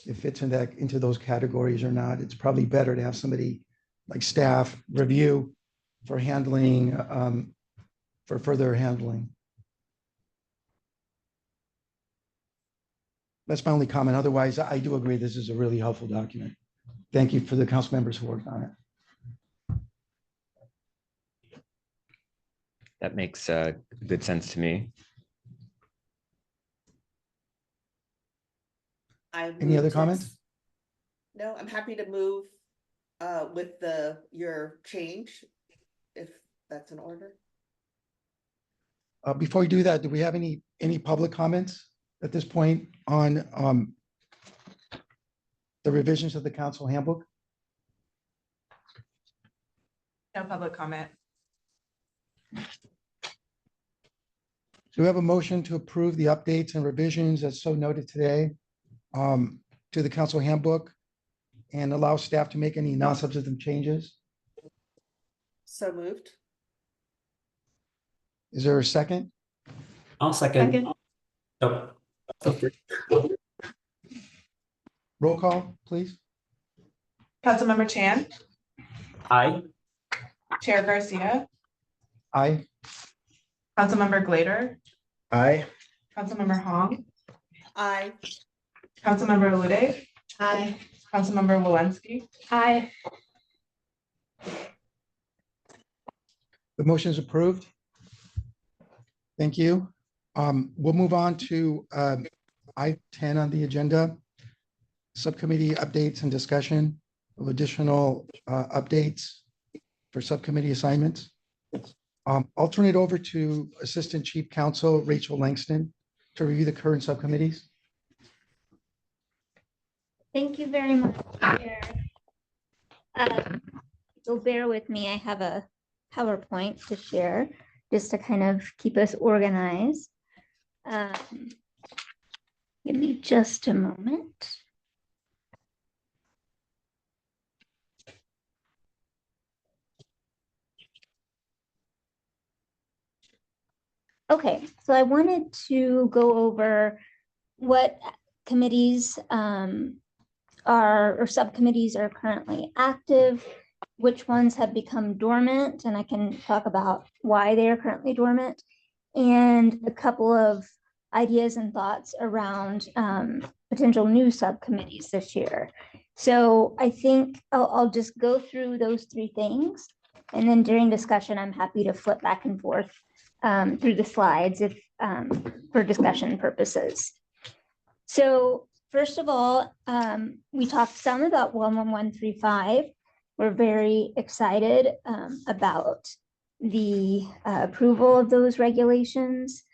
it fits into those categories or not. It's probably better to have somebody like staff review for handling, for further handling. That's my only comment. Otherwise, I do agree this is a really helpful document. Thank you for the council members who worked on it. That makes good sense to me. Any other comments? No, I'm happy to move with your change, if that's in order. Before we do that, do we have any public comments at this point on the revisions of the council handbook? No public comment. Do we have a motion to approve the updates and revisions as so noted today to the council handbook and allow staff to make any non-substantive changes? So moved. Is there a second? I'll second. Second. Oh. Roll call, please. Councilmember Chan, Aye. Chair Garcia, Aye. Councilmember Glader, Aye. Councilmember Hong, Aye. Councilmember Lude, Aye. Councilmember Walensky. Aye. The motion is approved. Thank you. We'll move on to I-10 on the agenda. Subcommittee updates and discussion of additional updates for subcommittee assignments. I'll turn it over to Assistant Chief Counsel Rachel Langston to review the current subcommittees. Thank you very much, Chair. So bear with me, I have a PowerPoint to share just to kind of keep us organized. Give me just a moment. Okay, so I wanted to go over what committees or subcommittees are currently active, which ones have become dormant, and I can talk about why they are currently dormant, and a couple of ideas and thoughts around potential new subcommittees this year. So I think I'll just go through those three things, and then during discussion, I'm happy to flip back and forth through the slides if for discussion purposes. So first of all, we talked some about 11135. We're very excited about the approval of those regulations.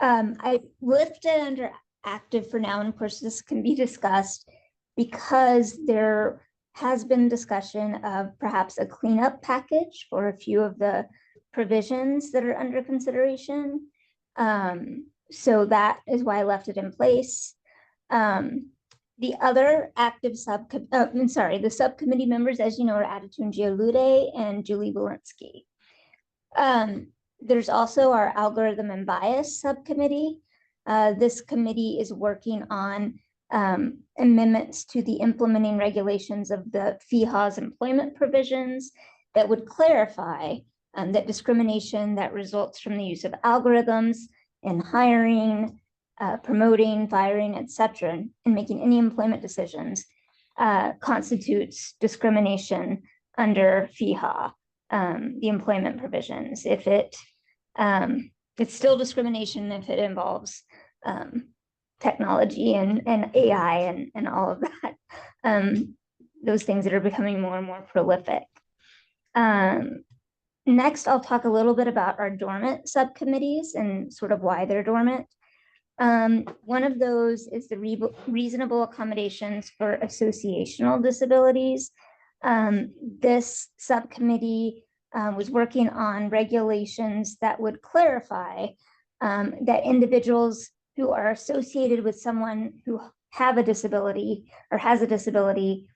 I listed under active for now, and of course this can be discussed because there has been discussion of perhaps a cleanup package for a few of the provisions that are under consideration. So that is why I left it in place. The other active the subcommittee members, as you know, are Adetunji Olude and Julie Walensky. There's also our algorithm and bias subcommittee. This committee is working on amendments to the implementing regulations of the FEHA's employment provisions that would clarify that discrimination that results from the use of algorithms in hiring, promoting, firing, etc., and making any employment decisions constitutes discrimination under FEHA, the employment provisions. If it's still discrimination if it involves technology and AI and all of that, those things that are becoming more and more prolific. Next, I'll talk a little bit about our dormant subcommittees and sort of why they're dormant. One of those is the reasonable accommodations for associational disabilities. This subcommittee was working on regulations that would clarify that individuals who are associated with someone who have a disability or has a disability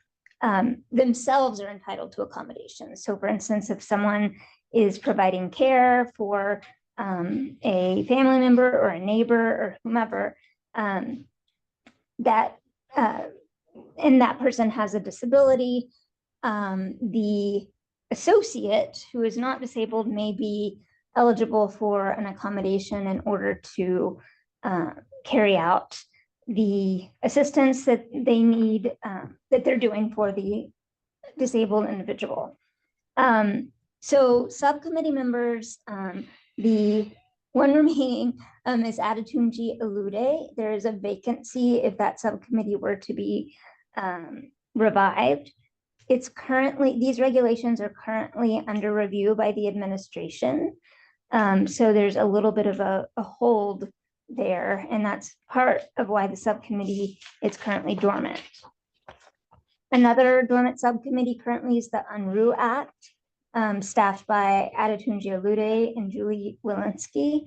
themselves are entitled to accommodations. So for instance, if someone is providing care for a family member or a neighbor or whomever, and that person has a disability, the associate who is not disabled may be eligible for an accommodation in order to carry out the assistance that they need, that they're doing for the disabled individual. So subcommittee members, the one remaining is Adetunji Olude. There is a vacancy if that subcommittee were to be revived. These regulations are currently under review by the administration. So there's a little bit of a hold there, and that's part of why the subcommittee is currently dormant. Another dormant subcommittee currently is the UNRU Act, staffed by Adetunji Olude and Julie Walensky.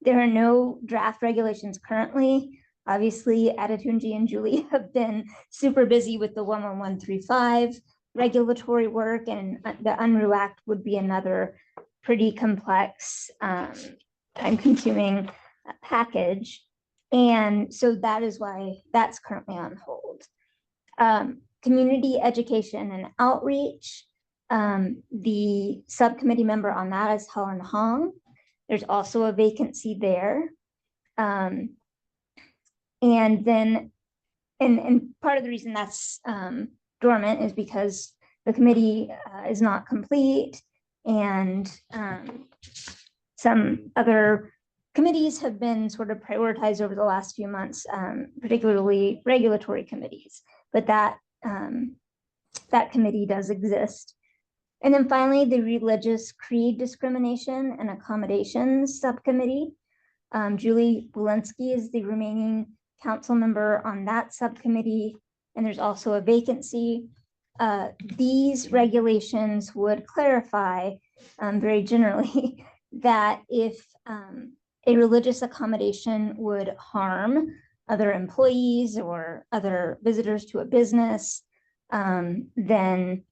There are no draft regulations currently. Obviously, Adetunji and Julie have been super busy with the 11135 regulatory work, and the UNRU Act would be another pretty complex, time-consuming package. And so that is why that's currently on hold. Community education and outreach. The subcommittee member on that is Helen Hong. There's also a vacancy there. And then, and part of the reason that's dormant is because the committee is not complete, and some other committees have been sort of prioritized over the last few months, particularly regulatory committees, but that committee does exist. And then finally, the religious creed discrimination and accommodations subcommittee. Julie Walensky is the remaining council member on that subcommittee, and there's also a vacancy. These regulations would clarify very generally that if a religious accommodation would harm other employees or other visitors to a business, then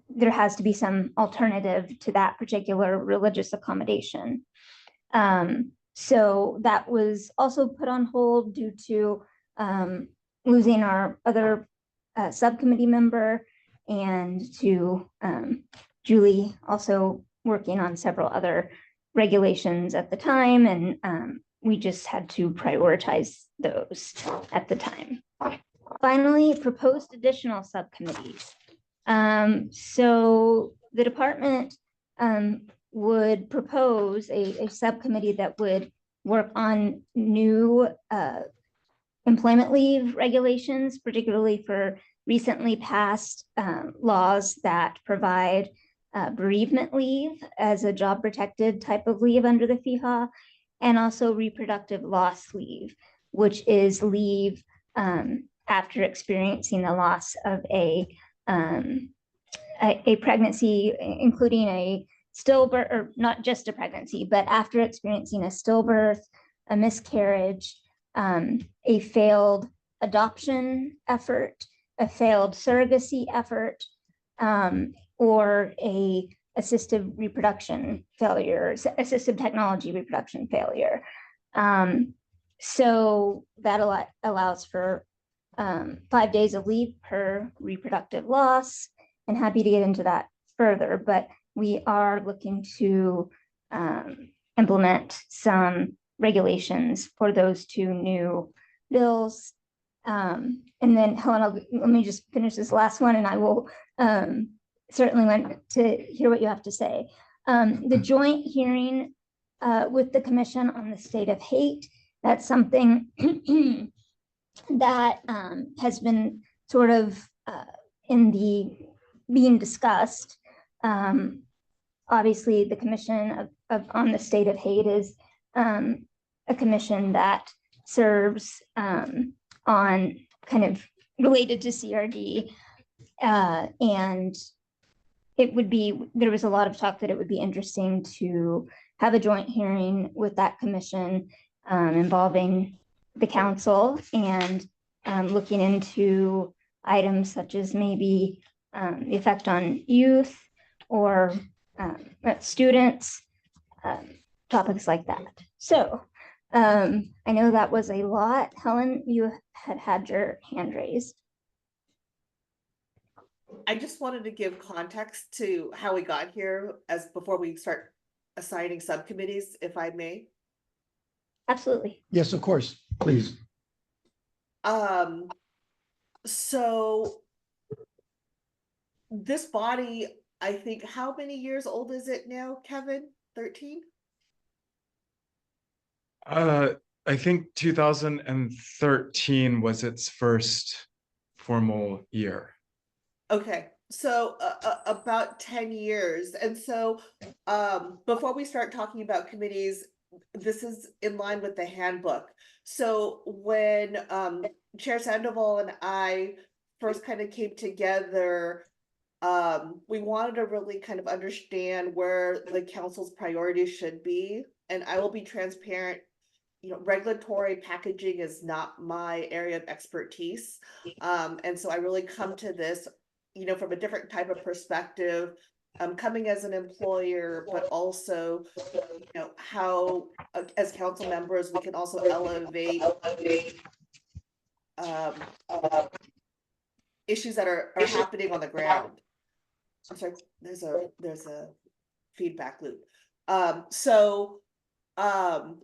there has to be some alternative to that particular religious accommodation. So that was also put on hold due to losing our other subcommittee member, and to Julie also working on several other regulations at the time, and we just had to prioritize those at the time. Finally, proposed additional subcommittees. So the department would propose a subcommittee that would work on new employment leave regulations, particularly for recently passed laws that provide bereavement leave as a job protected type of leave under the FEHA, and also reproductive loss leave, which is leave after experiencing the loss of a pregnancy, including a stillbirth, or not just a pregnancy, but after experiencing a stillbirth, a miscarriage, a failed adoption effort, a failed surrogacy effort, or a assistive reproduction failure, assistive technology reproduction failure. So that allows for 5 days of leave per reproductive loss, and happy to get into that further, but we are looking to implement some regulations for those two new bills. And then Helen, let me just finish this last one, and I will certainly want to hear what you have to say. The joint hearing with the Commission on the State of Hate, that's something that has been sort of being discussed. Obviously, the Commission on the State of Hate is a commission that serves on kind of related to CRD, and there was a lot of talk that it would be interesting to have a joint hearing with that commission involving the council, and looking into items such as maybe the effect on youth or students, topics like that. So I know that was a lot. Helen, you had your hand raised. I just wanted to give context to how we got here before we start assigning subcommittees, if I may. Absolutely. Yes, of course, please. So this body, I think, how many years old is it now, Kevin? 13? I think 2013 was its first formal year. Okay, so about 10 years. And so before we start talking about committees, this is in line with the handbook. So when Chair Sandoval and I first kind of came together, we wanted to really kind of understand where the council's priorities should be. And I will be transparent, regulatory packaging is not my area of expertise. And so I really come to this, from a different type of perspective, coming as an employer, but also, how as council members, we can also elevate issues that are happening on the ground. I'm sorry, there's a feedback loop.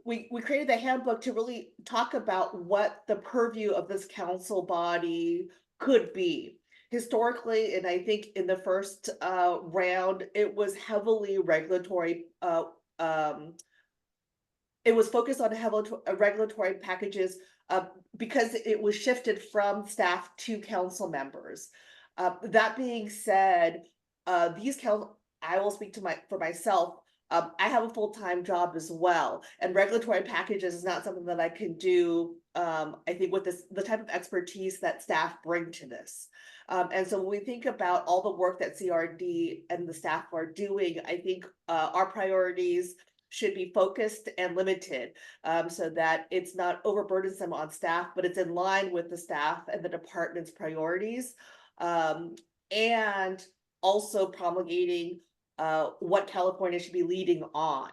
We created the handbook to really talk about what the purview of this council body could be. Historically, and I think in the first round, it was heavily regulatory. It was focused on regulatory packages because it was shifted from staff to council members. That being said, I will speak for myself. I have a full-time job as well, and regulatory packages is not something that I can do. I think with the type of expertise that staff bring to this. And so when we think about all the work that CRD and the staff are doing, I think our priorities should be focused and limited, so that it's not overburdensome on staff, but it's in line with the staff and the department's priorities, and also promulgating what California should be leading on.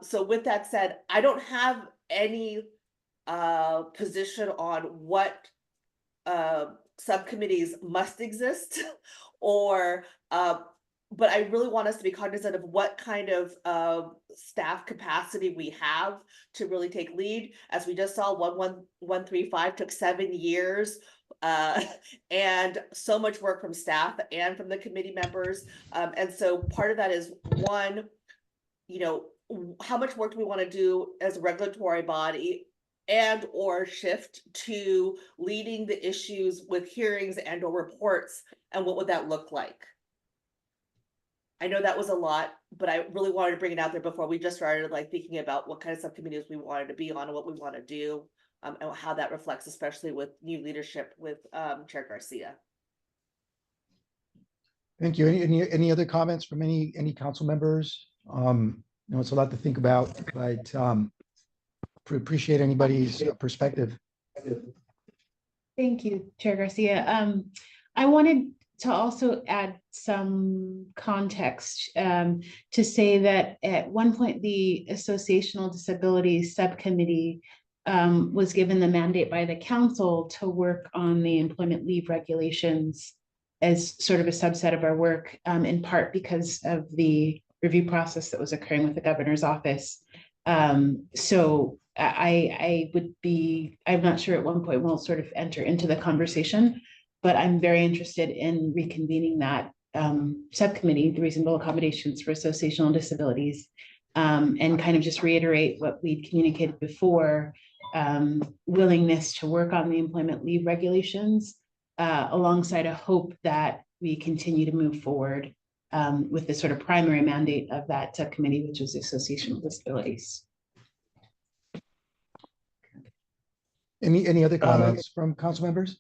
So with that said, I don't have any position on what subcommittees must exist, or but I really want us to be cognizant of what kind of staff capacity we have to really take lead. As we just saw, 1135 took 7 years, and so much work from staff and from the committee members. And so part of that is, one, how much work do we want to do as a regulatory body? and or shift to leading the issues with hearings and or reports, and what would that look like? I know that was a lot, but I really wanted to bring it out there before we just started like thinking about what kind of subcommittees we wanted to be on and what we want to do, and how that reflects, especially with new leadership with Chair Garcia. Thank you. Any other comments from any council members? It's a lot to think about, but appreciate anybody's perspective. Thank you, Chair Garcia. I wanted to also add some context to say that at one point, the Associational Disabilities Subcommittee was given the mandate by the council to work on the employment leave regulations as sort of a subset of our work, in part because of the review process that was occurring with the governor's office. So I'm not sure at one point we'll sort of enter into the conversation, but I'm very interested in reconvening that subcommittee, the reasonable accommodations for associational disabilities, and kind of just reiterate what we'd communicated before, willingness to work on the employment leave regulations, alongside a hope that we continue to move forward with the sort of primary mandate of that subcommittee, which was associational disabilities. Any other comments from council members?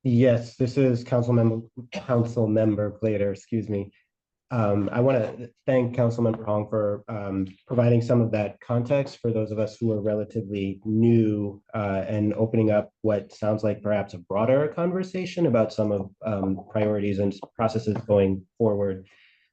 Yes, this is Council Member Glader, excuse me. I want to thank Councilmember Hong for providing some of that context for those of us who are relatively new, and opening up what sounds like perhaps a broader conversation about some of priorities and processes going forward.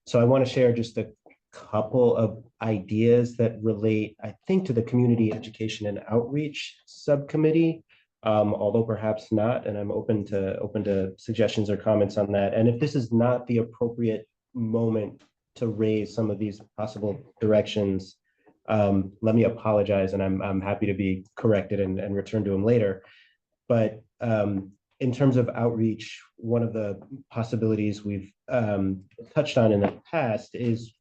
So I want to share just a couple of ideas that relate, I think, to the Community Education and Outreach Subcommittee, although perhaps not, and I'm open to suggestions or comments on that. And if this is not the appropriate moment to raise some of these possible directions, let me apologize, and I'm happy to be corrected and return to them later. But in terms of outreach, one of the possibilities we've touched on in the past is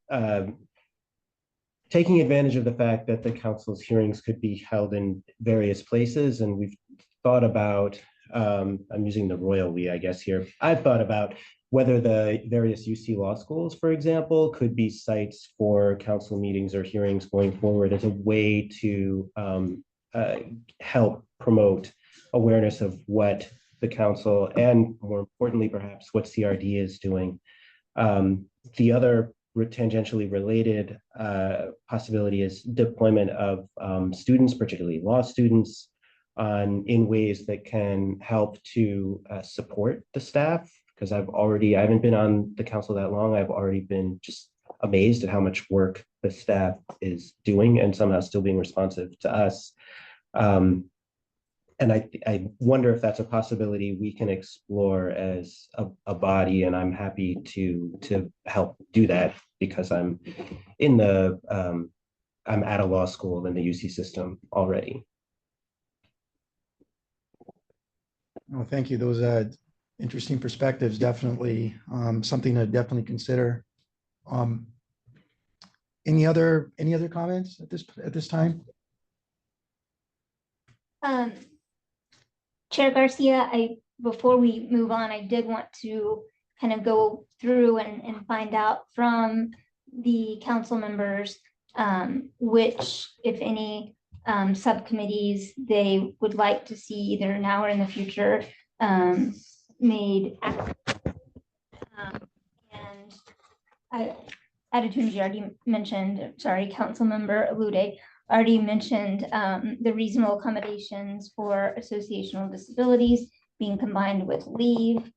taking advantage of the fact that the council's hearings could be held in various places, and we've thought about, I'm using the royal we, I guess here, I've thought about whether the various UC law schools, for example, could be sites for council meetings or hearings going forward as a way to help promote awareness of what the council, and more importantly, perhaps what CRD is doing. The other tangentially related possibility is deployment of students, particularly law students, in ways that can help to support the staff. Because I haven't been on the council that long. I've already been just amazed at how much work the staff is doing and somehow still being responsive to us. And I wonder if that's a possibility we can explore as a body, and I'm happy to help do that because I'm I'm at a law school in the UC system already. Oh, thank you. Those interesting perspectives, definitely something to definitely consider. Any other comments at this time? Chair Garcia, before we move on, I did want to kind of go through and find out from the council members which, if any, subcommittees they would like to see either now or in the future made active. And Adetunji already mentioned, sorry, Councilmember Alude already mentioned the reasonable accommodations for associational disabilities being combined with leave.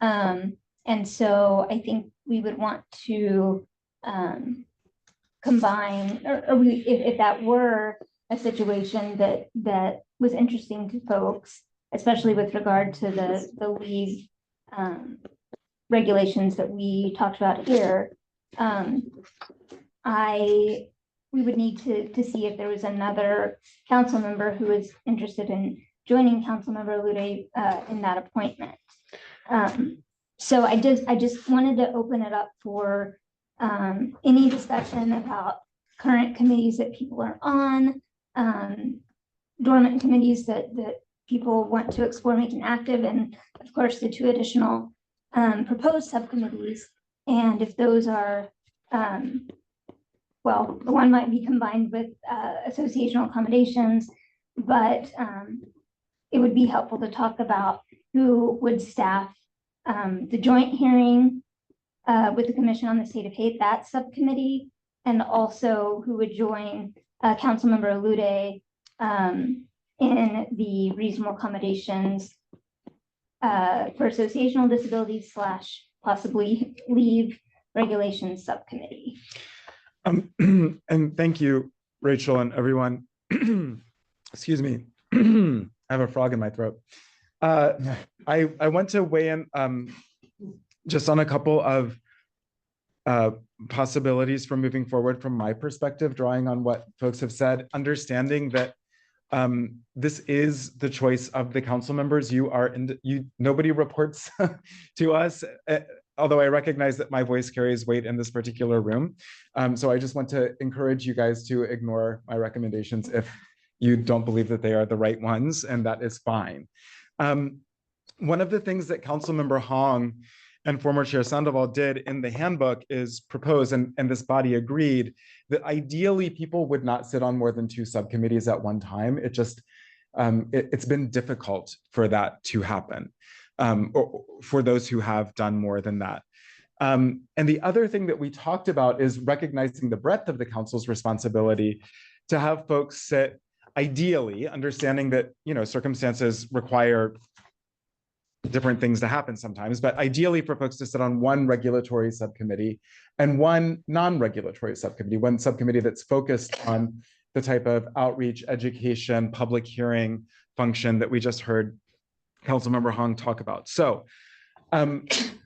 And so I think we would want to combine, if that were a situation that was interesting to folks, especially with regard to the leave regulations that we talked about here, we would need to see if there was another council member who is interested in joining Councilmember Alude in that appointment. So I just wanted to open it up for any discussion about current committees that people are on, dormant committees that people want to explore making active, and of course, the 2 additional proposed subcommittees. And if those are, well, the one might be combined with associational accommodations, but it would be helpful to talk about who would staff the joint hearing with the Commission on the State of Hate, that subcommittee, and also who would join Councilmember Alude in the reasonable accommodations for associational disabilities / possibly leave regulations subcommittee. And thank you, Rachel, and everyone. Excuse me. I have a frog in my throat. I want to weigh in just on a couple of possibilities for moving forward from my perspective, drawing on what folks have said, understanding that this is the choice of the council members. Nobody reports to us, although I recognize that my voice carries weight in this particular room. So I just want to encourage you guys to ignore my recommendations if you don't believe that they are the right ones, and that is fine. One of the things that Councilmember Hong and former Chair Sandoval did in the handbook is propose, and this body agreed, that ideally people would not sit on more than 2 subcommittees at one time. It just, it's been difficult for that to happen, or for those who have done more than that. And the other thing that we talked about is recognizing the breadth of the council's responsibility to have folks sit, ideally, understanding that, circumstances require different things to happen sometimes, but ideally for folks to sit on one regulatory subcommittee and one non-regulatory subcommittee, one subcommittee that's focused on the type of outreach, education, public hearing function that we just heard Councilmember Hong talk about. So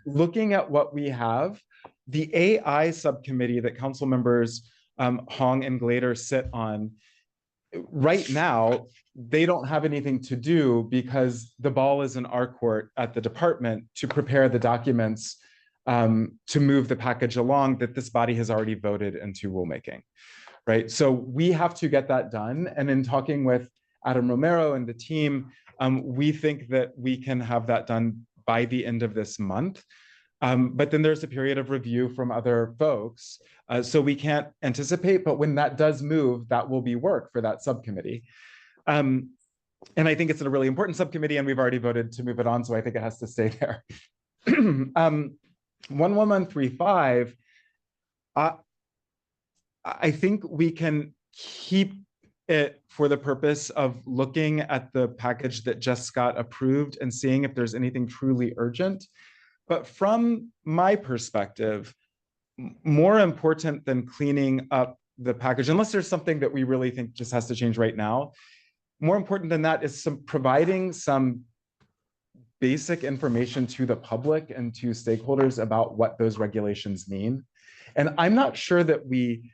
looking at what we have, the AI subcommittee that council members Hong and Glader sit on, right now, they don't have anything to do because the ball is in our court at the department to prepare the documents to move the package along that this body has already voted into rulemaking, right? So we have to get that done. And in talking with Adam Romero and the team, we think that we can have that done by the end of this month. But then there's a period of review from other folks. So we can't anticipate, but when that does move, that will be work for that subcommittee. And I think it's a really important subcommittee, and we've already voted to move it on, so I think it has to stay there. 11135, I think we can keep it for the purpose of looking at the package that just got approved and seeing if there's anything truly urgent. But from my perspective, more important than cleaning up the package, unless there's something that we really think just has to change right now, more important than that is providing some basic information to the public and to stakeholders about what those regulations mean. And I'm not sure that we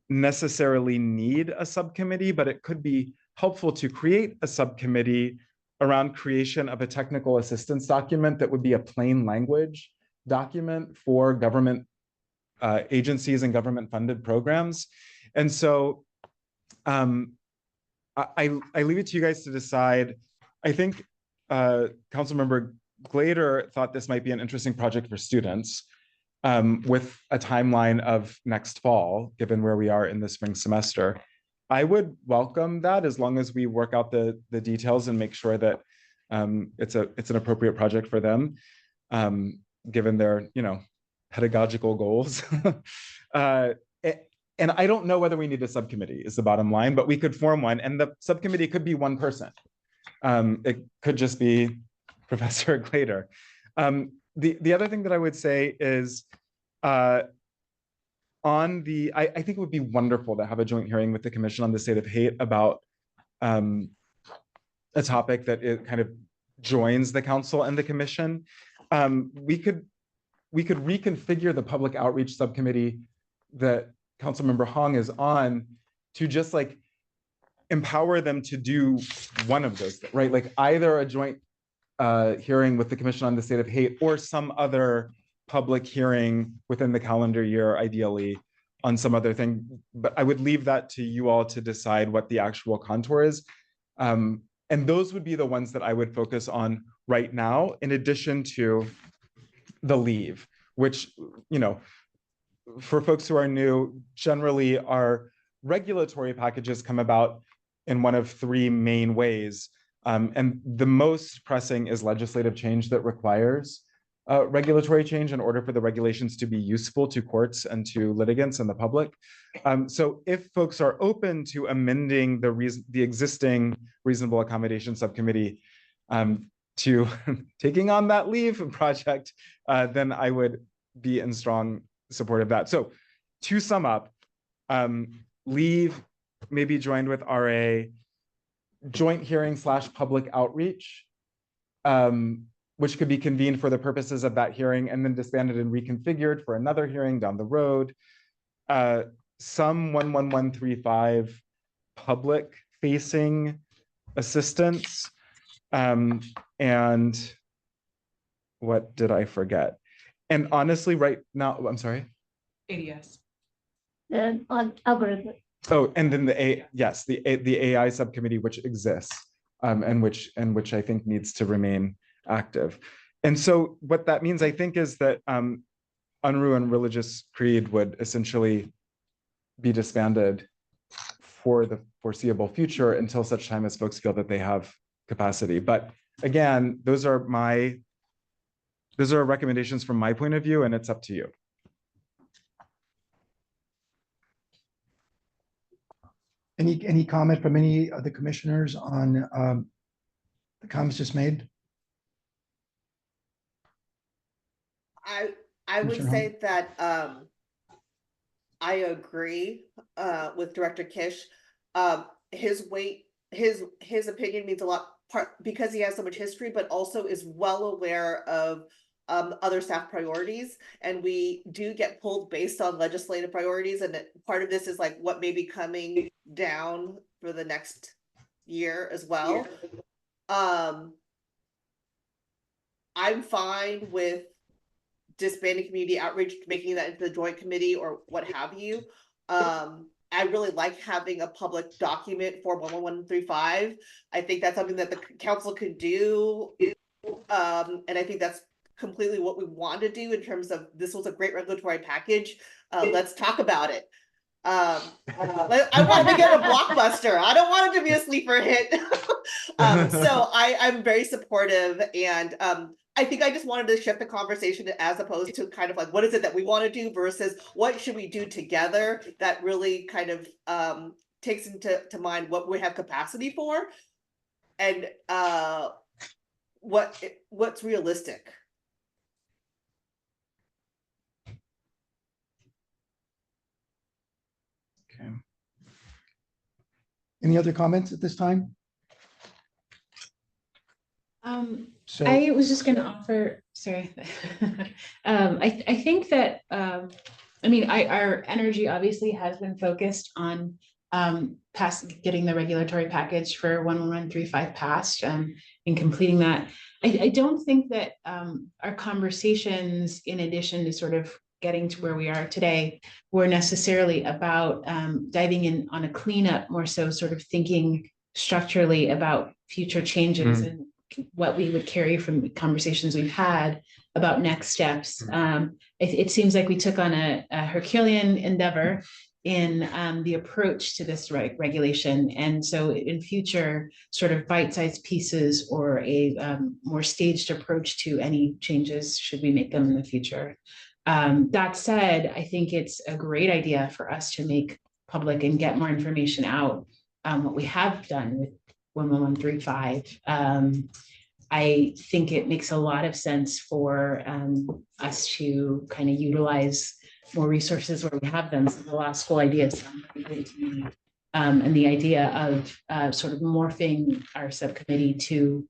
necessarily need a subcommittee, but it could be helpful to create a subcommittee around creation of a technical assistance document that would be a plain language document for government agencies and government funded programs. And so I leave it to you guys to decide. I think Councilmember Glader thought this might be an interesting project for students with a timeline of next fall, given where we are in the spring semester. I would welcome that as long as we work out the details and make sure that it's an appropriate project for them, given their pedagogical goals. And I don't know whether we need a subcommittee is the bottom line, but we could form one, and the subcommittee could be one person. It could just be Professor Glader. The other thing that I would say is I think it would be wonderful to have a joint hearing with the Commission on the State of Hate about a topic that it kind of joins the council and the commission. We could reconfigure the public outreach subcommittee that Councilmember Hong is on to just like empower them to do one of those, right? Like either a joint hearing with the Commission on the State of Hate or some other public hearing within the calendar year, ideally, on some other thing, but I would leave that to you all to decide what the actual contour is. And those would be the ones that I would focus on right now, in addition to the leave, which, you know, for folks who are new, generally our regulatory packages come about in one of three main ways. And the most pressing is legislative change that requires regulatory change in order for the regulations to be useful to courts and to litigants and the public. So if folks are open to amending the existing reasonable accommodation subcommittee to taking on that leave project, then I would be in strong support of that. So to sum up, leave may be joined with RA, joint hearing / public outreach, which could be convened for the purposes of that hearing and then disbanded and reconfigured for another hearing down the road. Some 11135 public facing assistance. And what did I forget? And honestly, right now, I'm sorry. ADS. The algorithm. Oh, and then the AI subcommittee, which exists, and which I think needs to remain active. And so what that means, I think, is that UNRU and Religious Creed would essentially be disbanded for the foreseeable future until such time as folks feel that they have capacity. But again, those are recommendations from my point of view, and it's up to you. Any comment from any of the commissioners on the comments just made? I would Commissioner say that I agree with Director Kish. His opinion means a lot, because he has so much history, but also is well aware of other staff priorities, and we do get pulled based on legislative priorities, and part of this is like what may be coming down for the next year as well. I'm fine with disbanding community outreach, making that into the joint committee or what have you. I really like having a public document for 11135. I think that's something that the council could do. And I think that's completely what we want to do in terms of, this was a great regulatory package. Let's talk about it. I want to get a blockbuster. I don't want it to be a sleeper hit. So I'm very supportive, and I think I just wanted to shift the conversation as opposed to kind of like, what is it that we want to do versus what should we do together, that really kind of takes into mind what we have capacity for, and what's realistic. Okay. Any other comments at this time? So I was just going to offer, sorry. I think that, I mean, our energy obviously has been focused on getting the regulatory package for 11135 passed and completing that. I don't think that our conversations, in addition to sort of getting to where we are today, were necessarily about diving in on a cleanup, more so sort of thinking structurally about future changes and what we would carry from the conversations we've had about next steps. It seems like we took on a Herculean endeavor in the approach to this regulation. And so in future sort of bite-sized pieces or a more staged approach to any changes, should we make them in the future. That said, I think it's a great idea for us to make public and get more information out, what we have done with 11135. I think it makes a lot of sense for us to kind of utilize more resources where we have them. So the last whole idea sounds pretty good to me. And the idea of sort of morphing our subcommittee to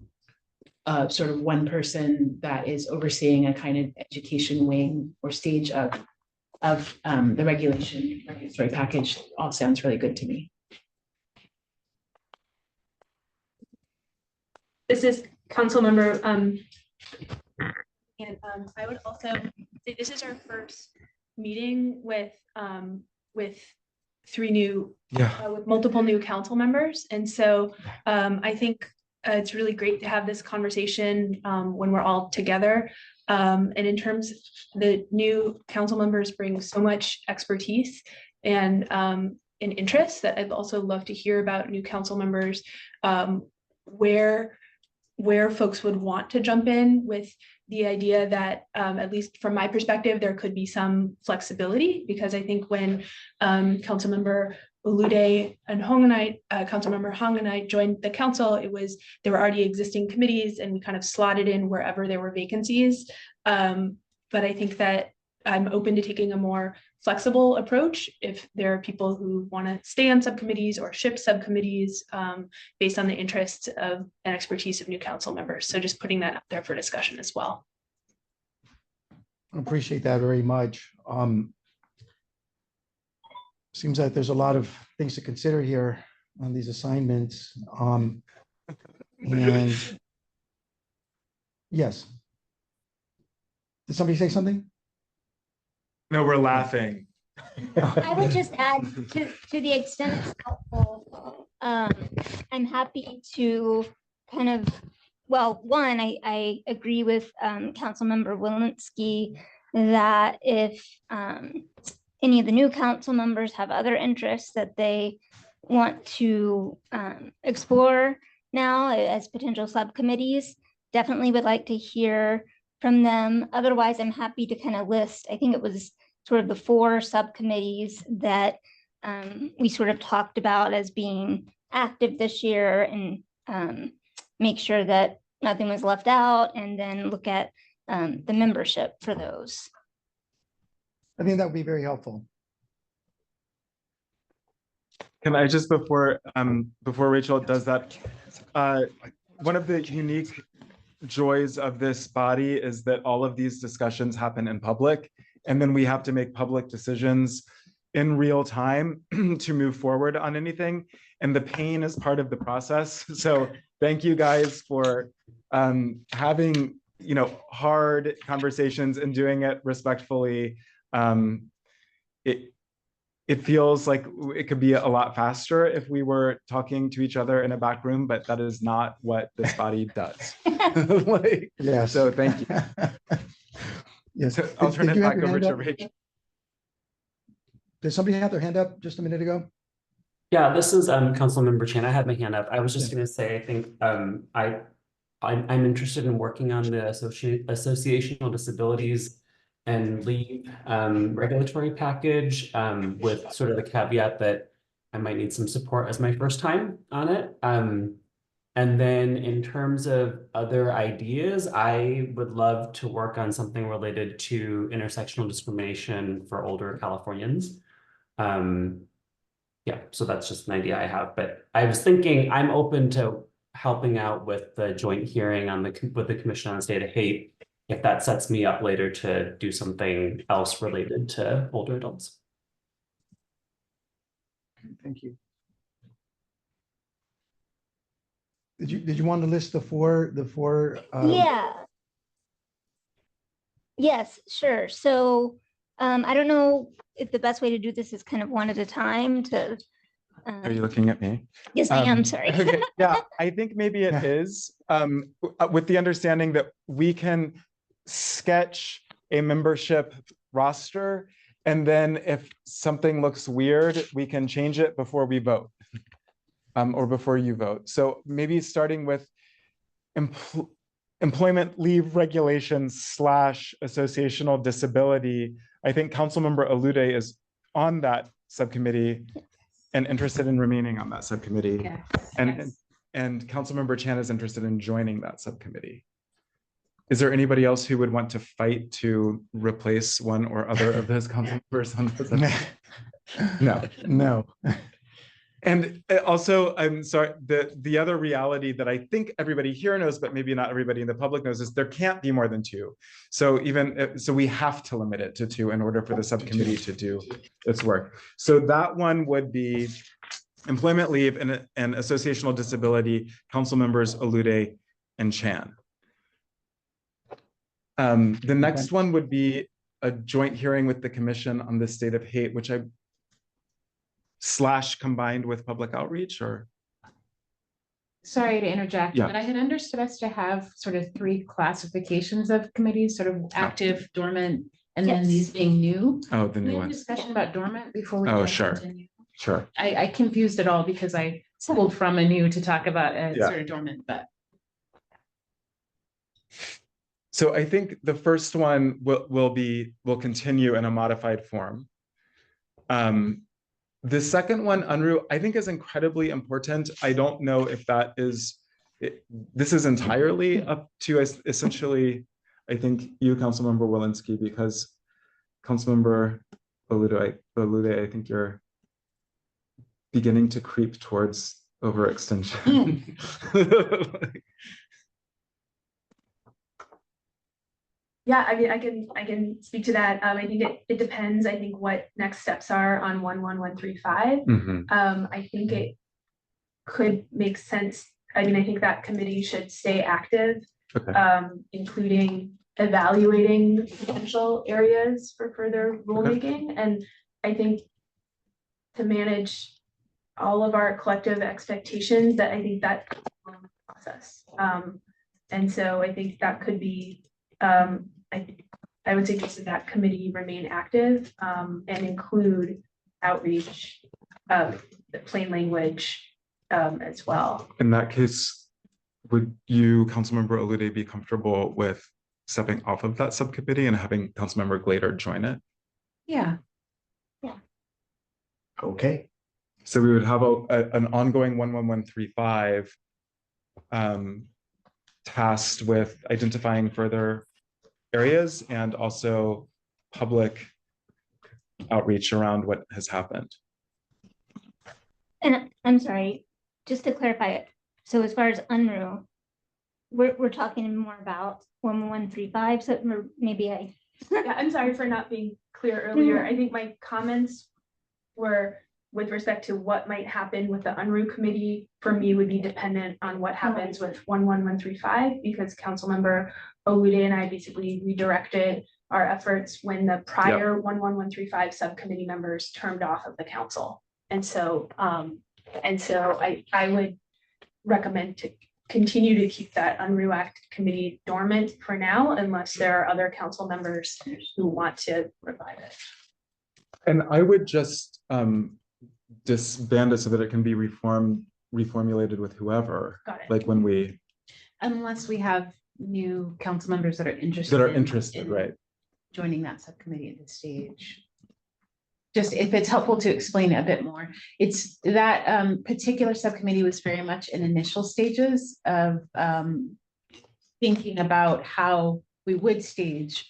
sort of one person that is overseeing a kind of education wing or stage of the regulatory package all sounds really good to me. This is Councilmember, and I would also say this is our first meeting with with three new Yeah. with multiple new council members. And so I think it's really great to have this conversation when we're all together. And in terms, the new council members bring so much expertise and interest that I'd also love to hear about new council members, where folks would want to jump in, with the idea that, at least from my perspective, there could be some flexibility, because I think when Councilmember Olude and Councilmember Hong and I joined the council, there were already existing committees and we kind of slotted in wherever there were vacancies. But I think that I'm open to taking a more flexible approach if there are people who want to stay on subcommittees or shift subcommittees based on the interests of and expertise of new council members. So just putting that up there for discussion as well. I appreciate that very much. Seems like there's a lot of things to consider here on these assignments. And yes. Did somebody say something? No, we're laughing. I would just add to the extent it's helpful. I'm happy to kind of, well, one, I agree with Councilmember Walensky that if any of the new council members have other interests that they want to explore now as potential subcommittees, definitely would like to hear from them. Otherwise, I'm happy to kind of list, I think it was sort of the 4 subcommittees that we sort of talked about as being active this year, and make sure that nothing was left out, and then look at the membership for those. I think that would be very helpful. Can I just, before Rachel does that, one of the unique joys of this body is that all of these discussions happen in public, and then we have to make public decisions in real time to move forward on anything. And the pain is part of the process. So thank you guys for having, hard conversations and doing it respectfully. It feels like it could be a lot faster if we were talking to each other in a back room, but that is not what this body does. Yeah. So thank you. Yes. So I'll turn Did it you have back your over hand to up? Rachel. Did somebody have their hand up just a minute ago? Yeah, this is Councilmember Chan. I had my hand up. I was just going to say, I think I'm interested in working on the associational disabilities and leave regulatory package with sort of the caveat that I might need some support as my first time on it. And then in terms of other ideas, I would love to work on something related to intersectional discrimination for older Californians. Yeah, so that's just an idea I have, but I was thinking I'm open to helping out with the joint hearing on with the Commission on State of Hate, if that sets me up later to do something else related to older adults. Thank you. Did you want to list the four? Yeah. Yes, sure. So I don't know if the best way to do this is kind of one at a time to. Are you looking at me? Yes, I am, sorry. Okay, yeah, I think maybe it is, with the understanding that we can sketch a membership roster, and then if something looks weird, we can change it before we vote, or before you vote. So maybe starting with employment leave regulations / associational disability. I think Councilmember Olude is on that subcommittee and interested in remaining on that subcommittee. Yes, And Councilmember Chan is interested in joining that subcommittee. Is there anybody else who would want to fight to replace one or other of those council members on the subcommittee? No. And also, I'm sorry, the other reality that I think everybody here knows, but maybe not everybody in the public knows, is there can't be more than 2. So so we have to limit it to 2 in order for the subcommittee to do its work. So that one would be employment leave and associational disability, council members Olude and Chan. The next one would be a joint hearing with the Commission on the State of Hate, which I slash combined with public outreach, or? Sorry to interject, Yeah. but I had understood us to have sort of three classifications of committees, sort of active, dormant, and then Yes. these being new. Oh, the Can we new have a ones. discussion about dormant before we Oh, go sure. into new? Sure. I confused it all because I pulled from a new to talk about a Yeah. sort of dormant, but So I think the first one will continue in a modified form. The second one, Unruh, I think is incredibly important. I don't know if that is, this is entirely up to essentially, I think you, Councilmember Walensky, because Councilmember Balude, I think you're beginning to creep towards overextension. Yeah, I mean, I can speak to that. I think it depends, I think, what next steps are on 11135. Mhm. I think it could make sense. I mean, I think that committee should stay active, Okay. including evaluating potential areas for further rulemaking. And I think to manage all of our collective expectations, that I think that process. And so I think that could be, I would suggest that that committee remain active, and include outreach, the plain language, as well. In that case, would you, Councilmember Olude, be comfortable with stepping off of that subcommittee and having Councilmember Glader join it? yeah. Okay. So we would have an ongoing 11135 tasked with identifying further areas and also public outreach around what has happened. And I'm sorry, just to clarify it. So as far as Unruh, we're talking more about 11135, so maybe I. Yeah, I'm sorry for not being clear earlier. I think my comments were with respect to what might happen with the Unruh committee, for me, would be dependent on what happens with 11135, because Councilmember Olude and I basically redirected our efforts when the prior 11135 subcommittee members termed off of the council. And so I would recommend to continue to keep that Unruh Act committee dormant for now, unless there are other council members who want to revive it. And I would just disband it so that it can be reformulated with whoever. Got it. Like when we Unless we have new council members that are interested. in right? Joining that subcommittee at this stage. Just if it's helpful to explain it a bit more, it's that particular subcommittee was very much in initial stages of thinking about how we would stage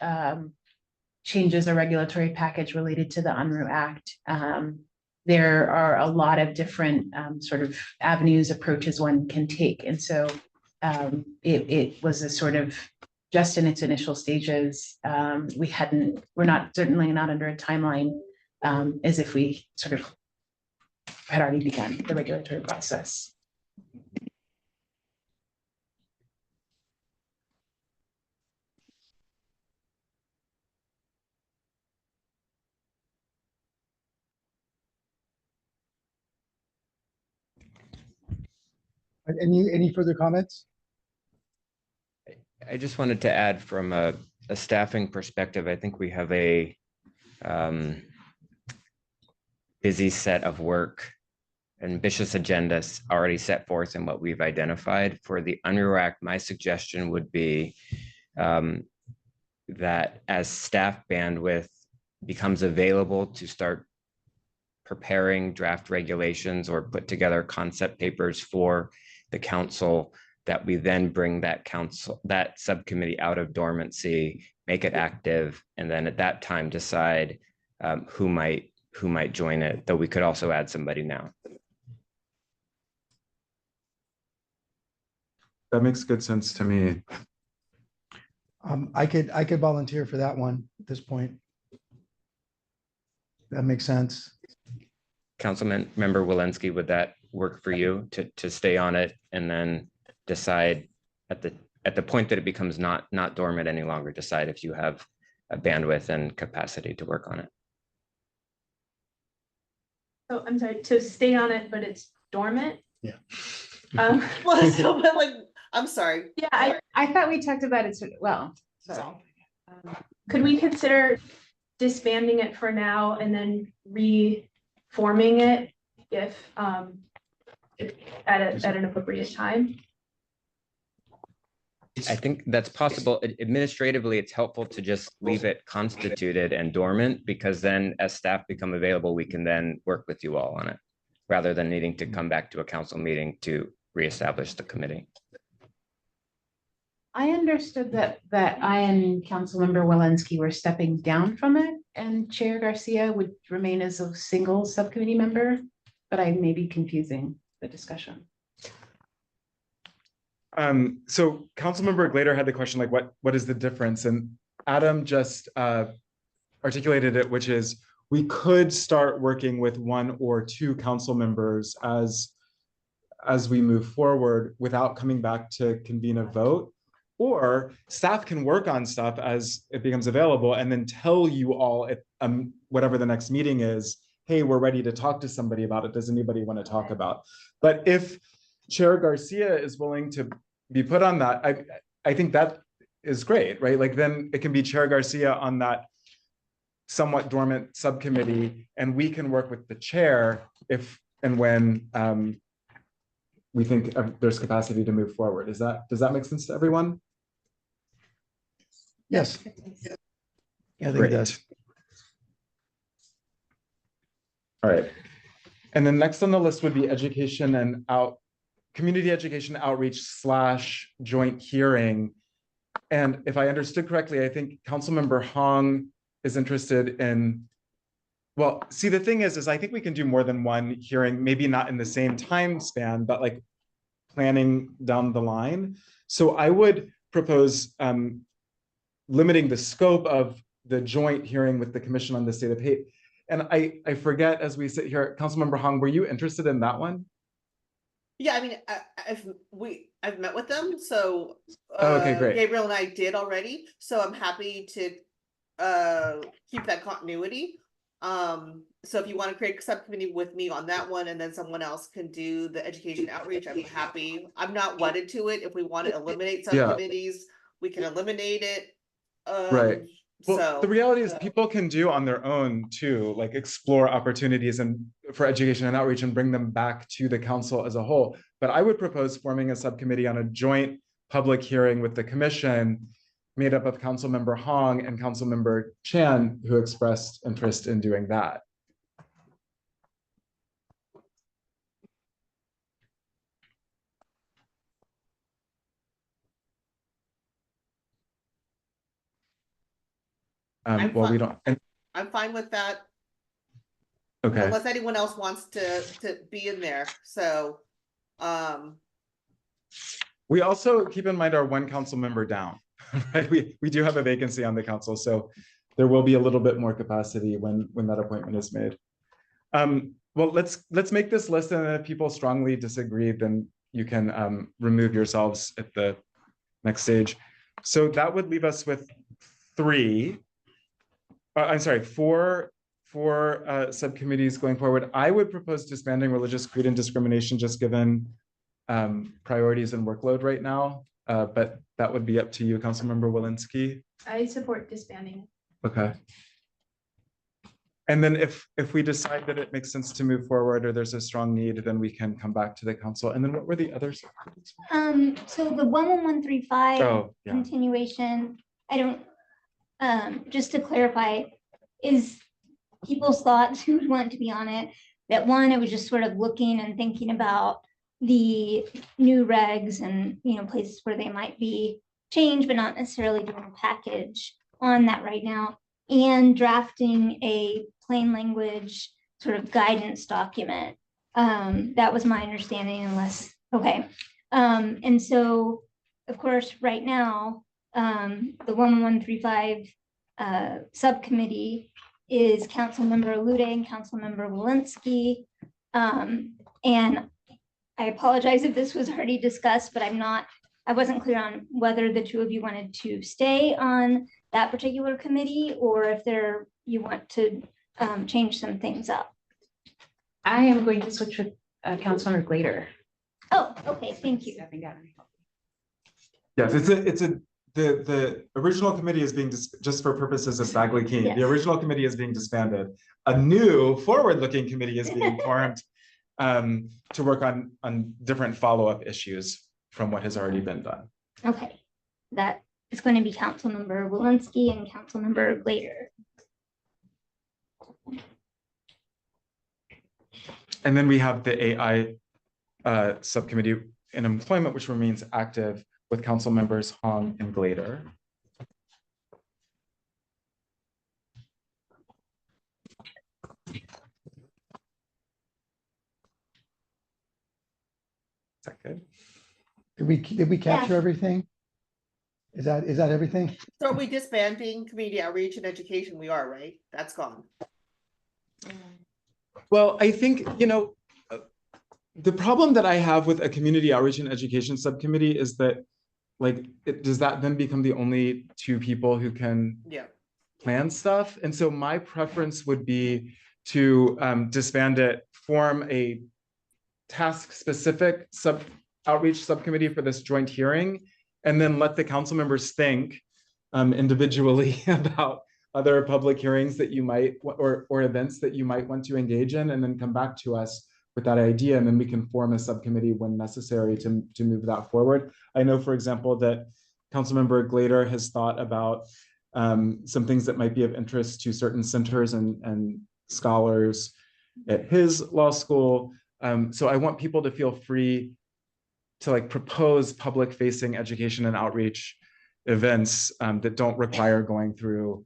changes or regulatory package related to the Unruh Act. There are a lot of different sort of avenues, approaches one can take. And so it was a sort of just in its initial stages. We're not certainly not under a timeline as if we sort of had already begun the regulatory process. Any further comments? I just wanted to add from a staffing perspective, I think we have a busy set of work, ambitious agendas already set forth in what we've identified. For the Unruh Act, my suggestion would be that as staff bandwidth becomes available to start preparing draft regulations or put together concept papers for the council, that we then bring that subcommittee out of dormancy, make it active, and then at that time decide who might join it, though we could also add somebody now. That makes good sense to me. I could volunteer for that one at this point. That makes sense. Councilman Member Walensky, would that work for you to stay on it and then decide at the point that it becomes not dormant any longer, decide if you have a bandwidth and capacity to work on it? So I'm sorry, to stay on it, but it's dormant. Yeah. Well, so, but like, I'm sorry. Yeah, I thought we talked about it, well, so. could we consider disbanding it for now and then reforming it if at an appropriate time? I think that's possible. Administratively, it's helpful to just leave it constituted and dormant, because then as staff become available, we can then work with you all on it, rather than needing to come back to a council meeting to reestablish the committee. I understood that I and Councilmember Walensky were stepping down from it, and Chair Garcia would remain as a single subcommittee member, but I may be confusing the discussion. So Councilmember Glader had the question, like, what is the difference? And Adam just articulated it, which is we could start working with one or two council members as we move forward without coming back to convene a vote. Or staff can work on stuff as it becomes available and then tell you all at whatever the next meeting is, hey, we're ready to talk to somebody about it. Does anybody want to talk about? But if Chair Garcia is willing to be put on that, I think that is great, right? Like then it can be Chair Garcia on that somewhat dormant subcommittee, and we can work with the chair if and when we think there's capacity to move forward. Does that make sense to everyone? Yes. Yeah, I think Great. it does. All right. And then next on the list would be education and community education outreach / joint hearing. And if I understood correctly, I think Councilmember Hong is interested in, well, see, the thing is I think we can do more than one hearing, maybe not in the same time span, but like planning down the line. So I would propose limiting the scope of the joint hearing with the Commission on the State of Hate. And I forget, as we sit here, Councilmember Hong, were you interested in that one? Yeah, I mean, I've met with them, so Okay, great. Gabriel and I did already, so I'm happy to keep that continuity. So if you want to create a subcommittee with me on that one, and then someone else can do the education outreach, I'm happy. I'm not wedded to it. If we want to eliminate subcommittees, we can eliminate it. Right. Well, So the reality is people can do on their own too, like explore opportunities for education and outreach and bring them back to the council as a whole. But I would propose forming a subcommittee on a joint public hearing with the commission made up of Councilmember Hong and Councilmember Chan, who expressed interest in doing that. I'm Well, we fine. don't, I'm fine with that, okay. unless anyone else wants to be in there. So We also keep in mind our one council member down, right? We do have a vacancy on the council, so there will be a little bit more capacity when that appointment is made. Well, let's make this list, and if people strongly disagree, then you can remove yourselves at the next stage. So that would leave us with four subcommittees going forward. I would propose disbanding religious creed and discrimination, just given priorities and workload right now. But that would be up to you, Councilmember Walensky. I support disbanding. Okay. And then if we decide that it makes sense to move forward or there's a strong need, then we can come back to the council. And then what were the others? So the 11135 Oh, yeah. continuation, I don't, just to clarify, is people's thoughts who want to be on it, that one, it was just sort of looking and thinking about the new regs and, places where they might be changed, but not necessarily doing a package on that right now, and drafting a plain language sort of guidance document. That was my understanding, okay. And so, of course, right now, the 11135 subcommittee is Councilmember Allude and Councilmember Walensky. And I apologize if this was already discussed, but I wasn't clear on whether the two of you wanted to stay on that particular committee or if you want to change some things up. I am going to switch with Councilmember Glader. Oh, okay, thank you. Stepping down. Yes, the original committee is being, just for purposes of Bagley Keene, the Yes. original committee is being disbanded. A new forward-looking committee is being formed to work on different follow-up issues from what has already been done. Okay, that is going to be Councilmember Walensky and Councilmember Glader. And then we have the AI subcommittee in employment, which remains active with council members Hong and Glader. Is that good? Did we capture Yeah. everything? Is that everything? So are we disbanding community outreach and education? We are, right? That's gone. Well, I think, the problem that I have with a community outreach and education subcommittee is that, like, does that then become the only two people who can Yeah. plan stuff? And so my preference would be to disband it, form a task-specific outreach subcommittee for this joint hearing, and then let the council members think individually about other public hearings that you might, or events that you might want to engage in, and then come back to us with that idea, and then we can form a subcommittee when necessary to move that forward. I know, for example, that Councilmember Glader has thought about some things that might be of interest to certain centers and scholars at his law school. So I want people to feel free to, like, propose public-facing education and outreach events that don't require going through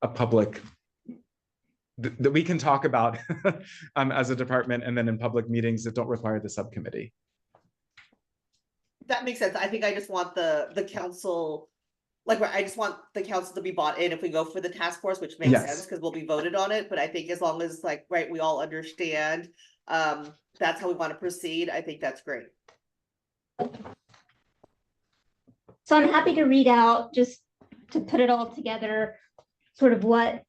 a public, that we can talk about as a department, and then in public meetings that don't require the subcommittee. That makes sense. I think I just want the council, like, I just want the council to be bought in if we go for the task force, which makes Yes. sense because we'll be voted on it. But I think as long as, like, right, we all understand that's how we want to proceed, I think that's great. So I'm happy to read out, just to put it all together, sort of what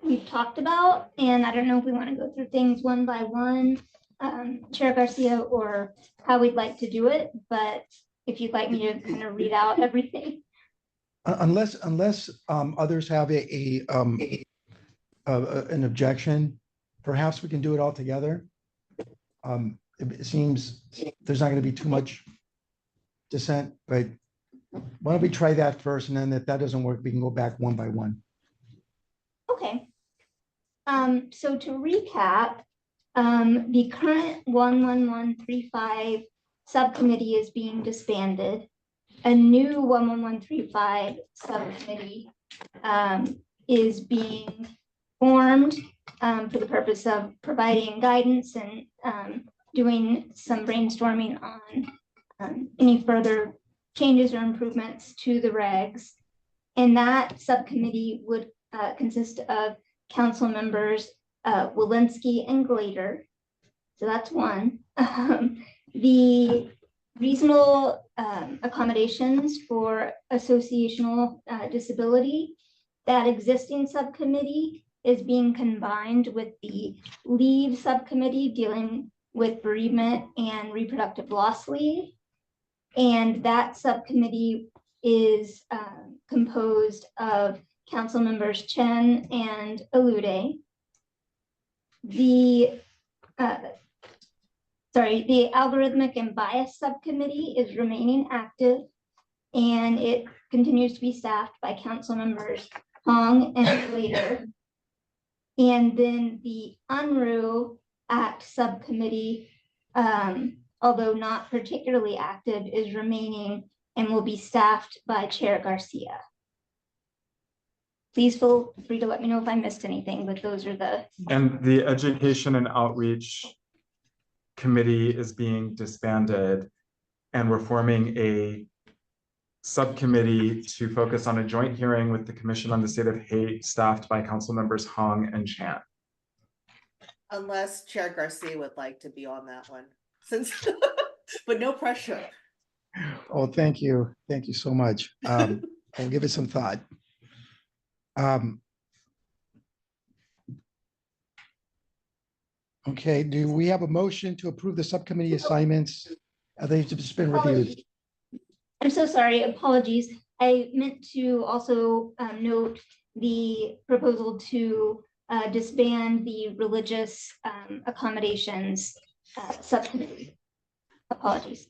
we've talked about. And I don't know if we want to go through things one by one, Chair Garcia, or how we'd like to do it, but if you'd like me to kind of read out everything. Unless others have an objection, perhaps we can do it all together. It seems there's not going to be too much dissent, but why don't we try that first, and then if that doesn't work, we can go back one by one. Okay. So to recap, the current 11135 subcommittee is being disbanded. A new 11135 subcommittee is being formed for the purpose of providing guidance and doing some brainstorming on any further changes or improvements to the regs. And that subcommittee would consist of council members Walensky and Glader. So that's one. The reasonable accommodations for associational disability, that existing subcommittee is being combined with the leave subcommittee dealing with bereavement and reproductive loss leave. And that subcommittee is composed of council members Chen and Alude. The algorithmic and bias subcommittee is remaining active, and it continues to be staffed by council members Hong and Glader. And then the Unruh Act subcommittee, although not particularly active, is remaining and will be staffed by Chair Garcia. Please feel free to let me know if I missed anything, but those are the. And the education and outreach committee is being disbanded, and we're forming a subcommittee to focus on a joint hearing with the Commission on the State of Haiti, staffed by council members Hong and Chan. Unless Chair Garcia would like to be on that one, since, but no pressure. Oh, thank you. Thank you so much. I'll give it some thought. Okay, do we have a motion to approve the subcommittee assignments? They've just been reviewed. I'm so sorry, apologies. I meant to also note the proposal to disband the religious accommodations subcommittee. Apologies.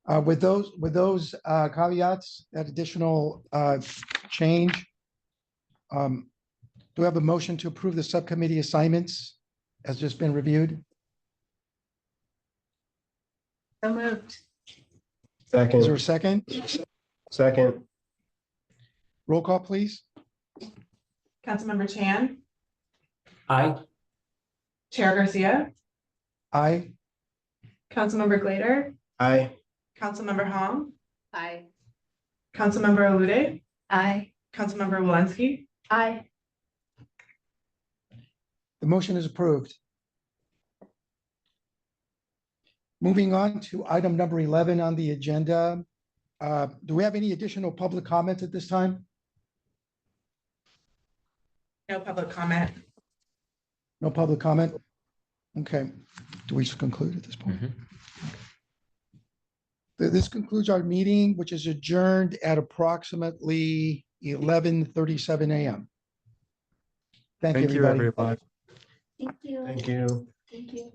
With those caveats, that additional change, do we have a motion to approve the subcommittee assignments as just been reviewed? So moved. Is there a Second, second? second, Roll call, please. Councilmember Chan, Aye. Chair Garcia, Aye. Councilmember Glader, aye. Councilmember Hong, Aye. Councilmember Alude, Aye. Councilmember Walensky, Aye. The motion is approved. Moving on to item number 11 on the agenda. Do we have any additional public comments at this time? no public comment. No public comment? Okay, do we conclude at this point? Mhm. This concludes our meeting, which is adjourned at approximately 11:37 a.m. Thank you, Thank you, everybody. everyone. Thank you. Thank you. Thank you.